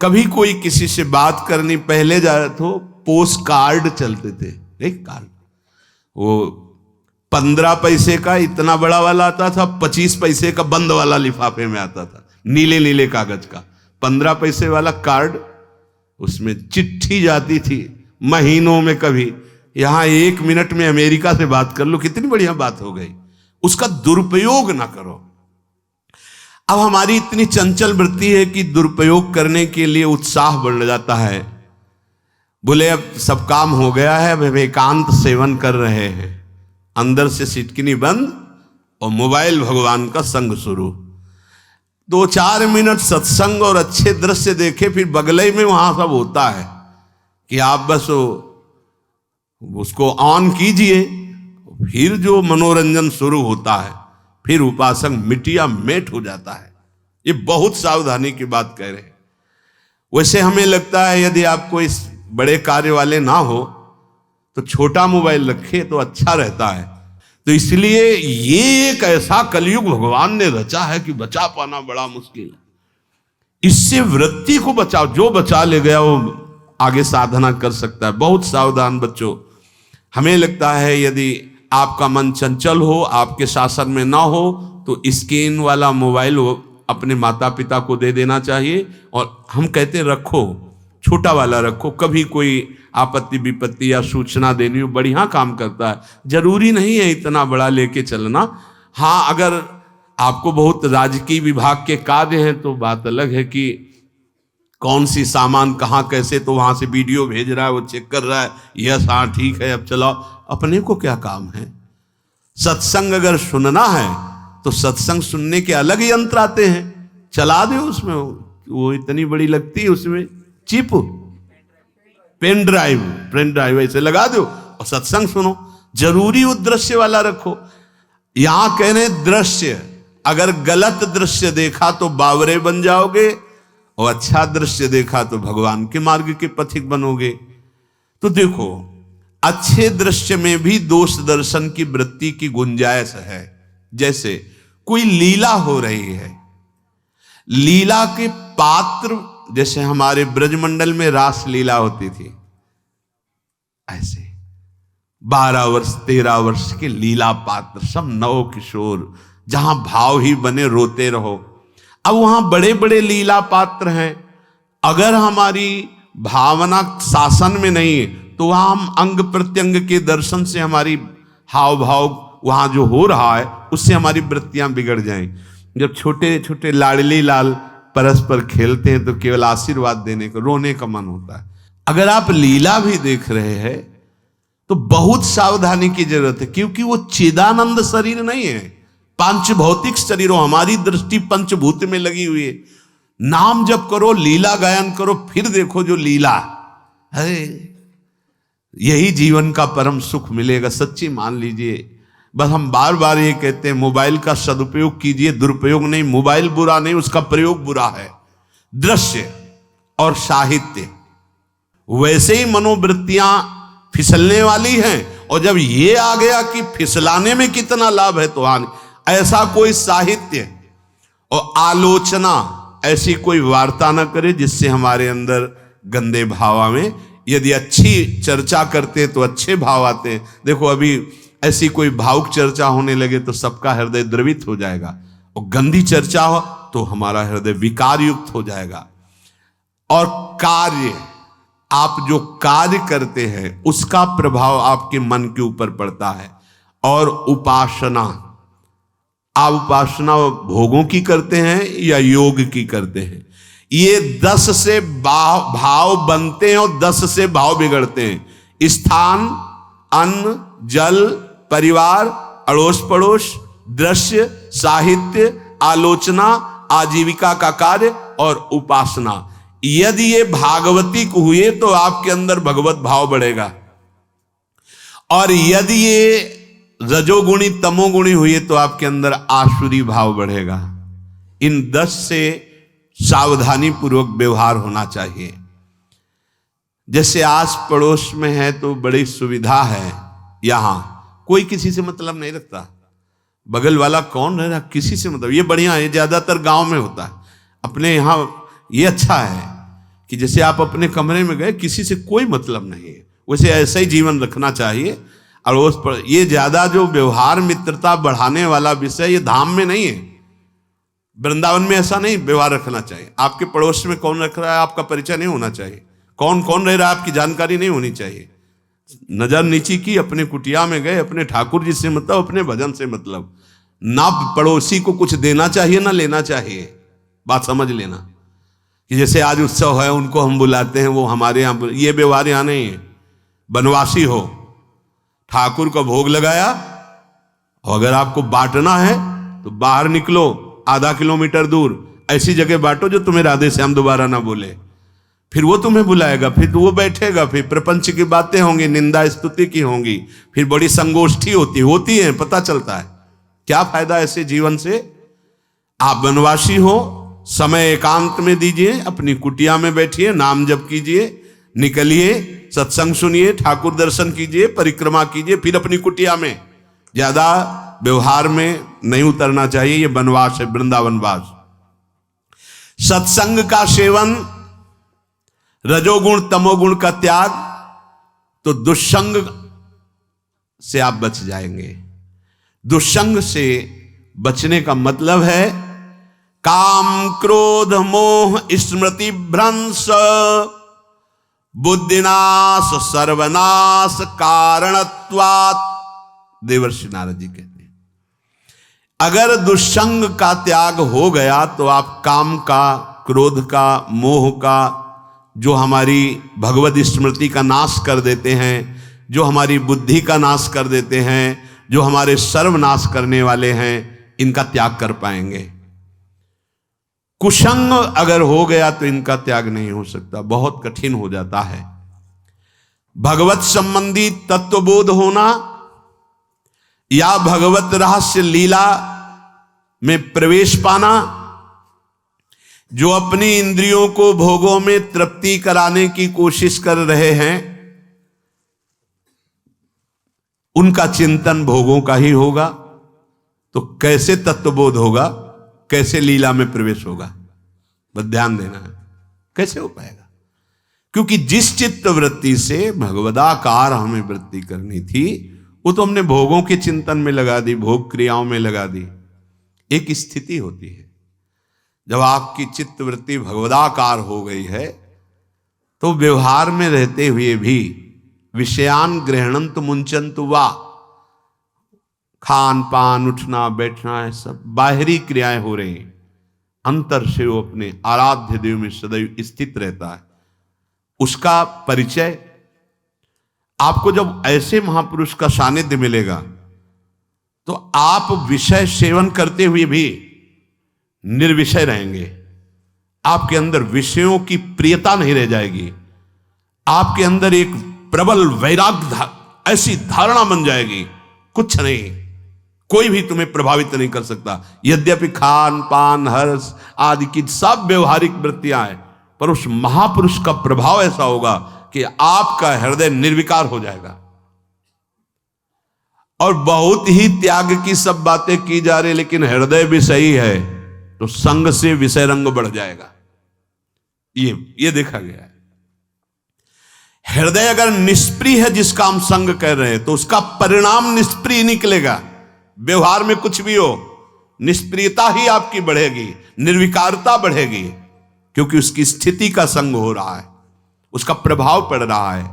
कभी कोई किसी से बात करनी, पहले जाए तो पोस्ट कार्ड चलते थे, एक कार्ड, वो 15 पैसे का इतना बड़ा वाला आता था, 25 पैसे का बंद वाला लिफाफे में आता था, नीले नीले कागज का 15 पैसे वाला कार्ड। उसमें चिट्ठी जाती थी महीनों में। कभी यहां 1 मिनट में अमेरिका से बात कर लो, कितनी बढ़िया बात हो गई। उसका दुरुपयोग ना करो। अब हमारी इतनी चंचल वृत्ति है कि दुरुपयोग करने के लिए उत्साह बढ़ जाता है। बोले अब सब काम हो गया है, अब एकांत सेवन कर रहे हैं, अंदर से सिटकिनी बंद और मोबाइल भगवान का संग शुरू। 2-4 मिनट सत्संग और अच्छे दृश्य देखे, फिर बगले में वहां सब होता है कि आप बस उसको ऑन कीजिए, फिर जो मनोरंजन शुरू होता है, फिर उपासक मिटिया मेट हो जाता है। ये बहुत सावधानी की बात कह रहे हैं। वैसे हमें लगता है यदि आपको इस बड़े कार्य वाले ना हो तो छोटा मोबाइल रखे तो अच्छा रहता है। तो इसलिए ये एक ऐसा कलयुग भगवान ने रचा है कि बचा पाना बड़ा मुश्किल है। इससे वृत्ति को बचाओ, जो बचा ले गया वो आगे साधना कर सकता है। बहुत सावधान बच्चों। हमें लगता है यदि आपका मन चंचल हो, आपके शासन में ना हो, तो स्क्रीन वाला मोबाइल अपने माता पिता को दे देना चाहिए। और हम कहते रखो, छोटा वाला रखो। कभी कोई आपत्ति विपत्ति या सूचना देनी हो, बढ़िया काम करता है। जरूरी नहीं है इतना बड़ा लेके चलना। हाँ, अगर आपको बहुत राजकीय विभाग के कार्य हैं तो बात अलग है कि कौन सी सामान कहाँ कैसे, तो वहां से वीडियो भेज रहा है, वो चेक कर रहा है, यस हाँ ठीक है अब चलाओ। अपने को क्या काम है? सत्संग अगर सुनना है तो सत्संग सुनने के अलग यंत्र आते हैं, चला दो उसमें। वो इतनी बड़ी लगती है, उसमें चिप, पेन ड्राइव ऐसे लगा दो और सत्संग सुनो। जरूरी वो दृश्य वाला रखो। यहां कह रहे दृश्य, अगर गलत दृश्य देखा तो बावरे बन जाओगे और अच्छा दृश्य देखा तो भगवान के मार्ग के पथिक बनोगे। तो देखो, अच्छे दृश्य में भी दोष दर्शन की वृत्ति की गुंजाइश है। जैसे कोई लीला हो रही है, लीला के पात्र, जैसे हमारे ब्रजमंडल में रास लीला होती थी, ऐसे 12 वर्ष 13 वर्ष के लीला पात्र, सब नव किशोर, जहां भाव ही बने रोते रहो। अब वहां बड़े बड़े लीला पात्र हैं। अगर हमारी भावना शासन में नहीं है तो वहां हम अंग प्रत्यंग के दर्शन से हमारी हाव भाव वहां जो हो रहा है उससे हमारी वृत्तियां बिगड़ जाएं। जब छोटे छोटे लाडली लाल परस्पर खेलते हैं तो केवल आशीर्वाद देने को, रोने का मन होता है। अगर आप लीला भी देख रहे हैं तो बहुत सावधानी की जरूरत है, क्योंकि वो चिदानंद शरीर नहीं है, पांच भौतिक शरीरों, हमारी दृष्टि पंचभूत में लगी हुई है। नाम जप करो, लीला गायन करो, फिर देखो जो लीला है, यही जीवन का परम सुख मिलेगा। सच्ची मान लीजिए। बस हम बार बार ये कहते हैं, मोबाइल का सदुपयोग कीजिए, दुरुपयोग नहीं। मोबाइल बुरा नहीं, उसका प्रयोग बुरा है। दृश्य और साहित्य, वैसे ही मनोवृत्तियां फिसलने वाली हैं, और जब ये आ गया कि फिसलाने में कितना लाभ है तो ऐसा कोई साहित्य और आलोचना, ऐसी कोई वार्ता ना करे जिससे हमारे अंदर गंदे भाव आवे। यदि अच्छी चर्चा करते हैं तो अच्छे भाव आते हैं। देखो अभी ऐसी कोई भावुक चर्चा होने लगे तो सबका हृदय द्रवित हो जाएगा, और गंदी चर्चा हो तो हमारा हृदय विकार युक्त हो जाएगा। और कार्य, आप जो कार्य करते हैं उसका प्रभाव आपके मन के ऊपर पड़ता है। और उपासना, आप उपासना भोगों की करते हैं या योग की करते हैं? ये 10 से भाव बनते हैं और 10 से भाव बिगड़ते हैं। स्थान, अन्न, जल, परिवार, अड़ोस पड़ोस, दृश्य, साहित्य, आलोचना, आजीविका का कार्य और उपासना। यदि ये भागवतिक हुए तो आपके अंदर भगवत भाव बढ़ेगा, और यदि ये रजोगुणी तमोगुणी हुए तो आपके अंदर आसुरी भाव बढ़ेगा। इन 10 से सावधानी पूर्वक व्यवहार होना चाहिए। जैसे आस पड़ोस में है तो बड़ी सुविधा है, यहां कोई किसी से मतलब नहीं रखता। बगल वाला कौन रह रहा, किसी से मतलब, ये बढ़िया है। ज्यादातर गांव में होता है। अपने यहां ये अच्छा है कि जैसे आप अपने कमरे में गए, किसी से कोई मतलब नहीं है, वैसे ऐसा ही जीवन रखना चाहिए। और उस पर ये ज्यादा जो व्यवहार मित्रता बढ़ाने वाला विषय, ये धाम में नहीं है। वृंदावन में ऐसा नहीं व्यवहार रखना चाहिए। आपके पड़ोस में कौन रख रहा है आपका परिचय नहीं होना चाहिए, कौन कौन रह रहा है आपकी जानकारी नहीं होनी चाहिए। नजर नीची की, अपने कुटिया में गए, अपने ठाकुर जी से मतलब, अपने भजन से मतलब। ना पड़ोसी को कुछ देना चाहिए ना लेना चाहिए। बात समझ लेना कि जैसे आज उत्सव है, उनको हम बुलाते हैं, वो हमारे यहाँ, ये व्यवहार यहाँ नहीं है। बनवासी हो, ठाकुर का भोग लगाया, और अगर आपको बांटना है तो बाहर निकलो, आधा किलोमीटर दूर ऐसी जगह बांटो जो तुम्हें राधे श्याम दोबारा ना बोले। फिर वो तुम्हें बुलाएगा, फिर वो बैठेगा, फिर प्रपंच की बातें होंगी, निंदा स्तुति की होंगी, फिर बड़ी संगोष्ठी होती है, पता चलता है। क्या फायदा ऐसे जीवन से? आप वनवासी हो, समय एकांत में दीजिए, अपनी कुटिया में बैठिए, नाम जप कीजिए, निकलिए, सत्संग सुनिए, ठाकुर दर्शन कीजिए, परिक्रमा कीजिए, फिर अपनी कुटिया में। ज्यादा व्यवहार में नहीं उतरना चाहिए। ये वनवास है, वृंदावनवास। सत्संग का सेवन, रजोगुण तमोगुण का त्याग, तो दुष्संग से आप बच जाएंगे। दुष्संग से बचने का मतलब है काम क्रोध मोह स्मृति भ्रंश बुद्धिनाश सर्वनाश कारणत्वात्। देवर्षि नारद जी कहते हैं, अगर दुष्संग का त्याग हो गया तो आप काम का, क्रोध का, मोह का, जो हमारी भगवत स्मृति का नाश कर देते हैं, जो हमारी बुद्धि का नाश कर देते हैं, जो हमारे सर्वनाश करने वाले हैं, इनका त्याग कर पाएंगे। कुसंग अगर हो गया तो इनका त्याग नहीं हो सकता, बहुत कठिन हो जाता है। भगवत संबंधी तत्वबोध होना या भगवत रहस्य लीला में प्रवेश पाना, जो अपनी इंद्रियों को भोगों में तृप्ति कराने की कोशिश कर रहे हैं, उनका चिंतन भोगों का ही होगा, तो कैसे तत्वबोध होगा, कैसे लीला में प्रवेश होगा? बस ध्यान देना है, कैसे हो पाएगा? क्योंकि जिस चित्त वृत्ति से भगवदाकार हमें वृत्ति करनी थी, वो तो हमने भोगों के चिंतन में लगा दी, भोग क्रियाओं में लगा दी। एक स्थिति होती है जब आपकी चित्त वृत्ति भगवदाकार हो गई है, तो व्यवहार में रहते हुए भी विषयान ग्रहणंत मुंचंत वा, खान पान, उठना बैठना, है सब बाहरी क्रियाएं हो रही हैं, अंतर से वो अपने आराध्य देव में सदैव स्थित रहता है। उसका परिचय आपको जब ऐसे महापुरुष का सानिध्य मिलेगा, तो आप विषय सेवन करते हुए भी निर्विषय रहेंगे। आपके अंदर विषयों की प्रियता नहीं रह जाएगी, आपके अंदर एक प्रबल वैराग्य ऐसी धारणा बन जाएगी, कुछ नहीं, कोई भी तुम्हें प्रभावित नहीं कर सकता। यद्यपि खान पान हर्ष आदि की सब व्यवहारिक वृत्तियां हैं, पर उस महापुरुष का प्रभाव ऐसा होगा कि आपका हृदय निर्विकार हो जाएगा। और बहुत ही त्याग की सब बातें की जा रही, लेकिन हृदय भी सही है तो संग से विषय रंग बढ़ जाएगा। ये देखा गया है। हृदय अगर निष्प्रिय है, जिसका हम संग कह रहे हैं, तो उसका परिणाम निष्प्रिय निकलेगा। व्यवहार में कुछ भी हो, निष्प्रियता ही आपकी बढ़ेगी, निर्विकारता बढ़ेगी, क्योंकि उसकी स्थिति का संग हो रहा है, उसका प्रभाव पड़ रहा है।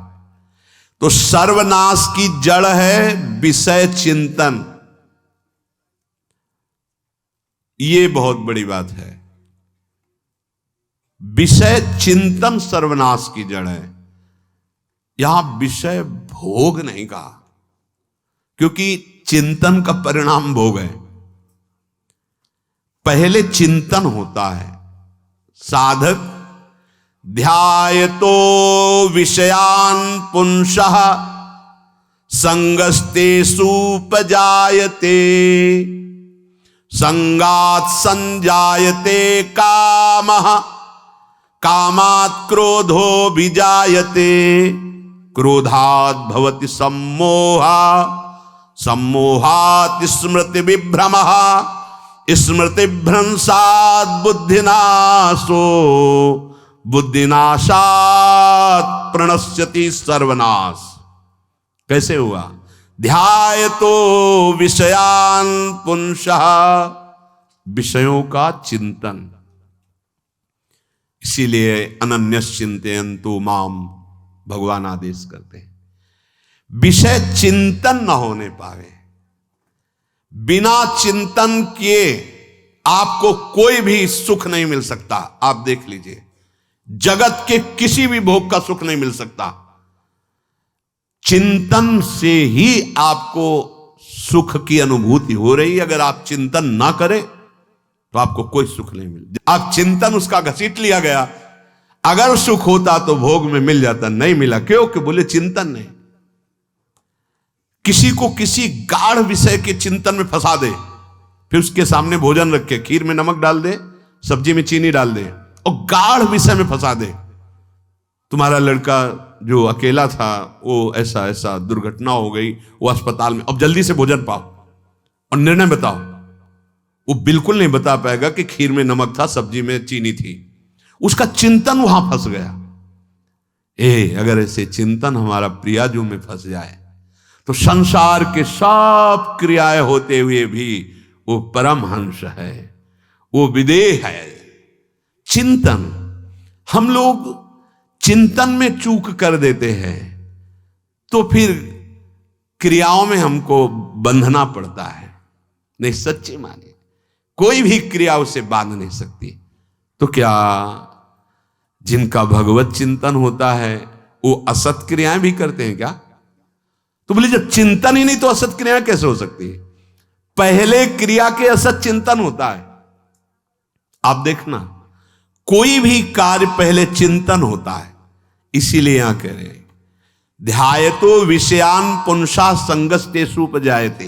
तो सर्वनाश की जड़ है विषय चिंतन। ये बहुत बड़ी बात है। विषय चिंतन सर्वनाश की जड़ है। यहां विषय भोग नहीं कहा, क्योंकि चिंतन का परिणाम भोग है। पहले चिंतन होता है। साधक ध्यायतो विषयान पुंसः संगस्तेषुपजायते संगात् संजायते कामः कामात् क्रोधो विजायते क्रोधात् भवति सम्मोहः सम्मोहात् स्मृति विभ्रमः स्मृति भ्रंशात् बुद्धिनाशो बुद्धिनाशात् प्रणश्यति सर्वनाश। कैसे हुआ? ध्यायतो विषयान पुंसः, विषयों का चिंतन। इसीलिए अनन्यश्चिन्तयन्तु माम भगवान आदेश करते हैं। विषय चिंतन न होने पावे, बिना चिंतन किए आपको कोई भी सुख नहीं मिल सकता। आप देख लीजिए, जगत के किसी भी भोग का सुख नहीं मिल सकता। चिंतन से ही आपको सुख की अनुभूति हो रही। अगर आप चिंतन ना करें तो आपको कोई सुख नहीं मिल। आप चिंतन उसका घसीट लिया गया। अगर सुख होता तो भोग में मिल जाता, नहीं मिला। क्यों? कि बोले चिंतन नहीं। किसी को किसी गाढ़ विषय के चिंतन में फंसा दे, फिर उसके सामने भोजन रख के खीर में नमक डाल दे, सब्जी में चीनी डाल दे और गाढ़ विषय में फंसा दे। तुम्हारा लड़का जो अकेला था, वो ऐसा ऐसा दुर्घटना हो गई, वो अस्पताल में, अब जल्दी से भोजन पाओ और निर्णय बताओ। वो बिल्कुल नहीं बता पाएगा कि खीर में नमक था, सब्जी में चीनी थी। उसका चिंतन वहां फंस गया। अगर ऐसे चिंतन हमारा प्रियाजू में फंस जाए तो संसार के सब क्रियाएं होते हुए भी वो परमहंस है, वो विदेह है। चिंतन, हम लोग चिंतन में चूक कर देते हैं तो फिर क्रियाओं में हमको बंधना पड़ता है। नहीं, सच्ची माने कोई भी क्रिया उसे बांध नहीं सकती। तो क्या जिनका भगवत चिंतन होता है वो असत क्रियाएं भी करते हैं क्या? तो बोले जब चिंतन ही नहीं तो असत क्रियाएं कैसे हो सकती है? पहले क्रिया के असत चिंतन होता है। आप देखना, कोई भी कार्य पहले चिंतन होता है। इसीलिए यहां कह रहे हैं ध्यायतो विषयान पुंसा संगस्तेषु उपजायते।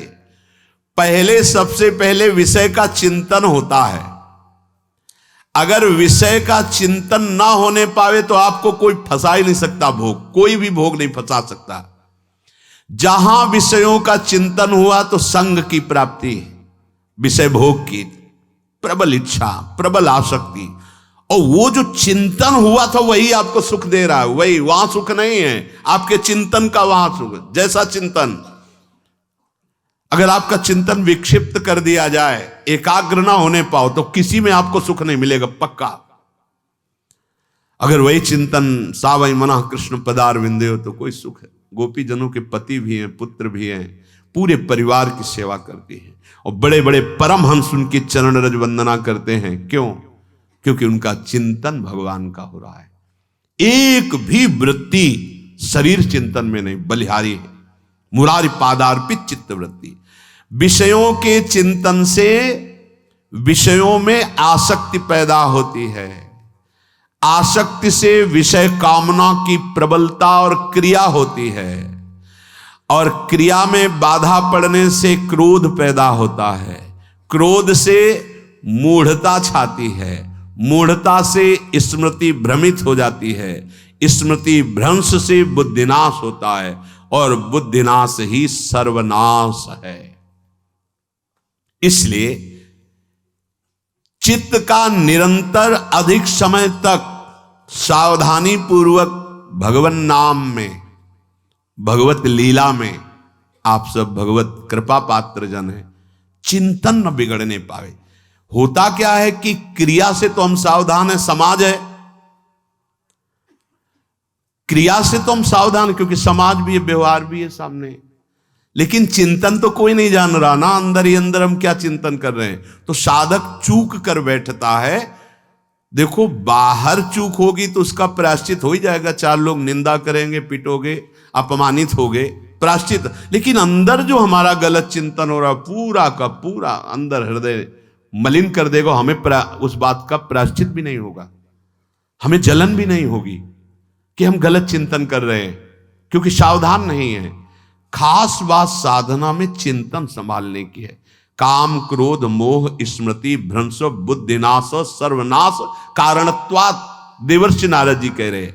पहले, सबसे पहले विषय का चिंतन होता है। अगर विषय का चिंतन ना होने पावे तो आपको कोई फंसा ही नहीं सकता। भोग, कोई भी भोग नहीं फंसा सकता। जहां विषयों का चिंतन हुआ तो संग की प्राप्ति, विषय भोग की प्रबल इच्छा, प्रबल आसक्ति, और वो जो चिंतन हुआ था वही आपको सुख दे रहा है। वही, वहां सुख नहीं है, आपके चिंतन का वहां सुख। जैसा चिंतन, अगर आपका चिंतन विक्षिप्त कर दिया जाए, एकाग्र ना होने पाओ, तो किसी में आपको सुख नहीं मिलेगा, पक्का। अगर वही चिंतन सावई मना कृष्ण पदार विंदे हो तो कोई सुख है। गोपी जनों के पति भी हैं, पुत्र भी हैं, पूरे परिवार की सेवा करती हैं, और बड़े बड़े परमहंस उनकी चरण रज वंदना करते हैं। क्यों? क्योंकि उनका चिंतन भगवान का हो रहा है। एक भी वृत्ति शरीर चिंतन में नहीं, बलिहारी है, मुरारी पादार्पित चित्त वृत्ति। विषयों के चिंतन से विषयों में आसक्ति पैदा होती है। आसक्ति से विषय कामना की प्रबलता और क्रिया होती है, और क्रिया में बाधा पड़ने से क्रोध पैदा होता है, क्रोध से मूढ़ता छाती है, मूढ़ता से स्मृति भ्रमित हो जाती है, स्मृति भ्रंश से बुद्धिनाश होता है, और बुद्धिनाश ही सर्वनाश है। इसलिए चित्त का निरंतर अधिक समय तक सावधानी पूर्वक भगवन नाम में, भगवत लीला में, आप सब भगवत कृपा पात्र जन है, चिंतन न बिगड़ने पावे। होता क्या है कि क्रिया से तो हम सावधान है, समाज है, क्रिया से तो हम सावधान, क्योंकि समाज भी है, व्यवहार भी है सामने, लेकिन चिंतन तो कोई नहीं जान रहा ना, अंदर ही अंदर हम क्या चिंतन कर रहे हैं। तो साधक चूक कर बैठता है। देखो, बाहर चूक होगी तो उसका प्रायश्चित हो ही जाएगा, चार लोग निंदा करेंगे, पिटोगे, अपमानित होगे, प्रायश्चित। लेकिन अंदर जो हमारा गलत चिंतन हो रहा, पूरा का पूरा अंदर हृदय मलिन कर देगा, हमें उस बात का प्रायश्चित भी नहीं होगा, हमें जलन भी नहीं होगी कि हम गलत चिंतन कर रहे हैं, क्योंकि सावधान नहीं है। खास बात साधना में चिंतन संभालने की है। काम क्रोध मोह स्मृति भ्रंश बुद्धिनाश सर्वनाश कारणत्वात्, देवर्षि नारद जी कह रहे हैं,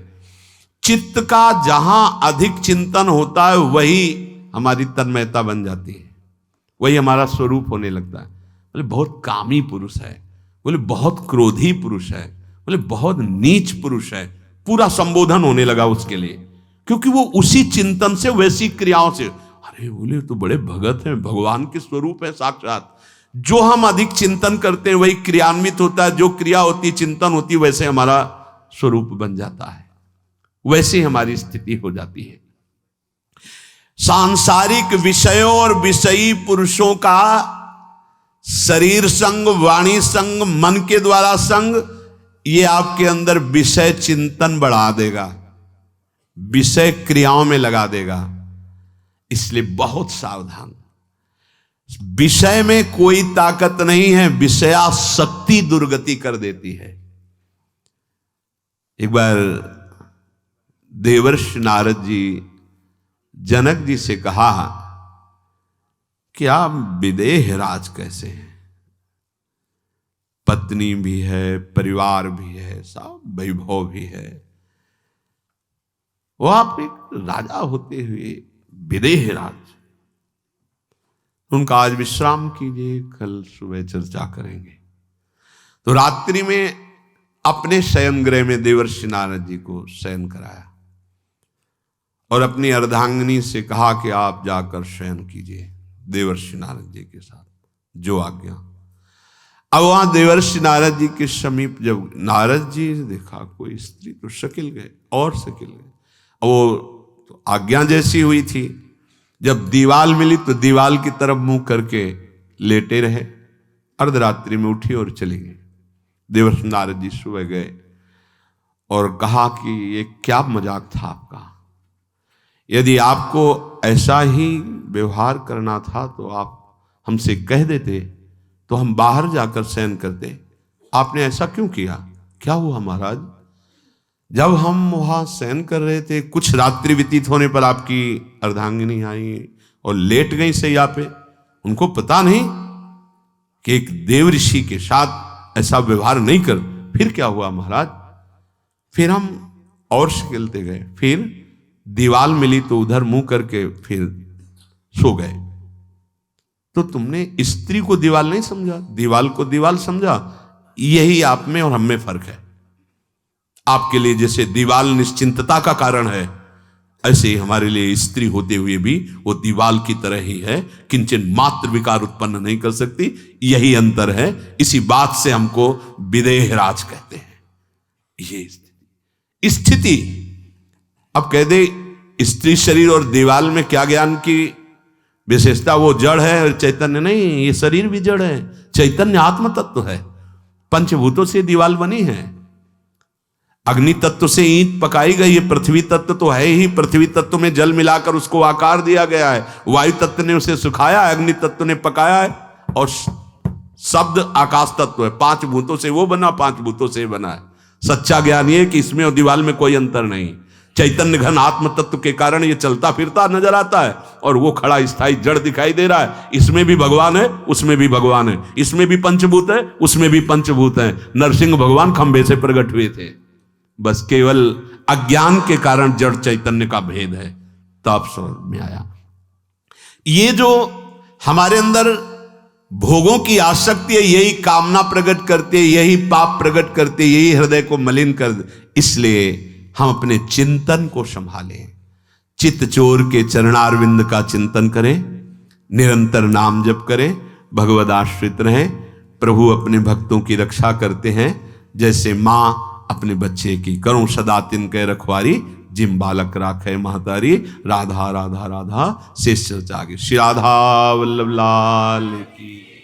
चित्त का जहां अधिक चिंतन होता है वही हमारी तन्मयता बन जाती है, वही हमारा स्वरूप होने लगता है। बोले बहुत कामी पुरुष है, बोले बहुत क्रोधी पुरुष है, बोले बहुत नीच पुरुष है, पूरा संबोधन होने लगा उसके लिए, क्योंकि वो उसी चिंतन से, वैसी क्रियाओं से, अरे बोले तो बड़े भगत हैं, भगवान के स्वरूप है साक्षात। जो हम अधिक चिंतन करते हैं वही क्रियान्वित होता है, जो क्रिया होती, चिंतन होती, वैसे हमारा स्वरूप बन जाता है, वैसे हमारी स्थिति हो जाती है। सांसारिक विषयों और विषयी पुरुषों का शरीर संग, वाणी संग, मन के द्वारा संग, ये आपके अंदर विषय चिंतन बढ़ा देगा, विषय क्रियाओं में लगा देगा। इसलिए बहुत सावधान। विषय में कोई ताकत नहीं है, विषयासक्ति दुर्गति कर देती है। एक बार देवर्षि नारद जी जनक जी से कहा कि आप विदेह राज कैसे हैं, पत्नी भी है, परिवार भी है, सब वैभव भी है, वो आप एक राजा होते हुए विदेह राज। उनका आज विश्राम कीजिए, कल सुबह चर्चा करेंगे। तो रात्रि में अपने शयन गृह में देवर्षि नारद जी को शयन कराया और अपनी अर्धांगिनी से कहा कि आप जाकर शयन कीजिए देवर्षि नारद जी के साथ, जो आज्ञा। अब वहां देवर्षि नारद जी के समीप जब नारद जी ने देखा कोई स्त्री, तो शकिल गए और शकिल गए। वो तो आज्ञा जैसी हुई थी, जब दीवाल मिली तो दीवाल की तरफ मुंह करके लेटे रहे। अर्धरात्रि में उठी और चली गई। देवर्षि नारद जी सुबह गए और कहा कि ये क्या मजाक था आपका, यदि आपको ऐसा ही व्यवहार करना था तो आप हमसे कह देते तो हम बाहर जाकर शयन करते, आपने ऐसा क्यों किया? क्या हुआ महाराज? जब हम वहां शयन कर रहे थे, कुछ रात्रि व्यतीत होने पर आपकी अर्धांगिनी आई और लेट गई सैया पे। उनको पता नहीं कि एक देव ऋषि के साथ ऐसा व्यवहार नहीं कर। फिर क्या हुआ महाराज? फिर हम और शिकलते गए, फिर दीवाल मिली तो उधर मुंह करके फिर सो गए। तो तुमने स्त्री को दीवाल नहीं समझा, दीवाल को दीवाल समझा। यही आप में और हम में फर्क है। आपके लिए जैसे दीवाल निश्चिंतता का कारण है, ऐसे ही हमारे लिए स्त्री होते हुए भी वो दीवाल की तरह ही है, किंचन मात्र विकार उत्पन्न नहीं कर सकती। यही अंतर है। इसी बात से हमको विदेह राज कहते हैं। ये स्थिति अब कह दे स्त्री शरीर और दीवाल में क्या ज्ञान की विशेषता? वो जड़ है और चैतन्य नहीं। ये शरीर भी जड़ है, चैतन्य आत्म तत्व है। पंचभूतों से दीवाल बनी है। अग्नि तत्व से ईंट पकाई गई है, पृथ्वी तत्व तो है ही। पृथ्वी तत्व में जल मिलाकर उसको आकार दिया गया है। वायु तत्व ने उसे सुखाया है, अग्नि तत्व ने पकाया है, और शब्द आकाश तत्व है। 5 भूतों से वो बना, 5 भूतों से बना है। सच्चा ज्ञान ये कि इसमें और दीवाल में कोई अंतर नहीं। चैतन्य घन आत्म तत्व के कारण ये चलता फिरता नजर आता है और वो खड़ा स्थायी जड़ दिखाई दे रहा है। इसमें भी भगवान है, उसमें भी भगवान है, इसमें भी पंचभूत है, उसमें भी पंचभूत है। नरसिंह भगवान खंबे से प्रकट हुए थे, बस केवल अज्ञान के कारण जड़ चैतन्य का भेद है। तब समझ में आया ये जो हमारे अंदर भोगों की आसक्ति है, यही कामना प्रकट करती है, यही पाप प्रकट करती है, यही हृदय को मलिन कर। इसलिए हम अपने चिंतन को संभालें, चित्त चोर के चरणारविंद का चिंतन करें, निरंतर नाम जप करें, भगवद आश्रित रहें। प्रभु अपने भक्तों की रक्षा करते हैं, जैसे मां अपने बच्चे की। करूं सदा तिनके रखवारी, जिम बालक राखे महतारी। राधा राधा राधा शेष जागे। श्री राधा वल्लभ लाल की।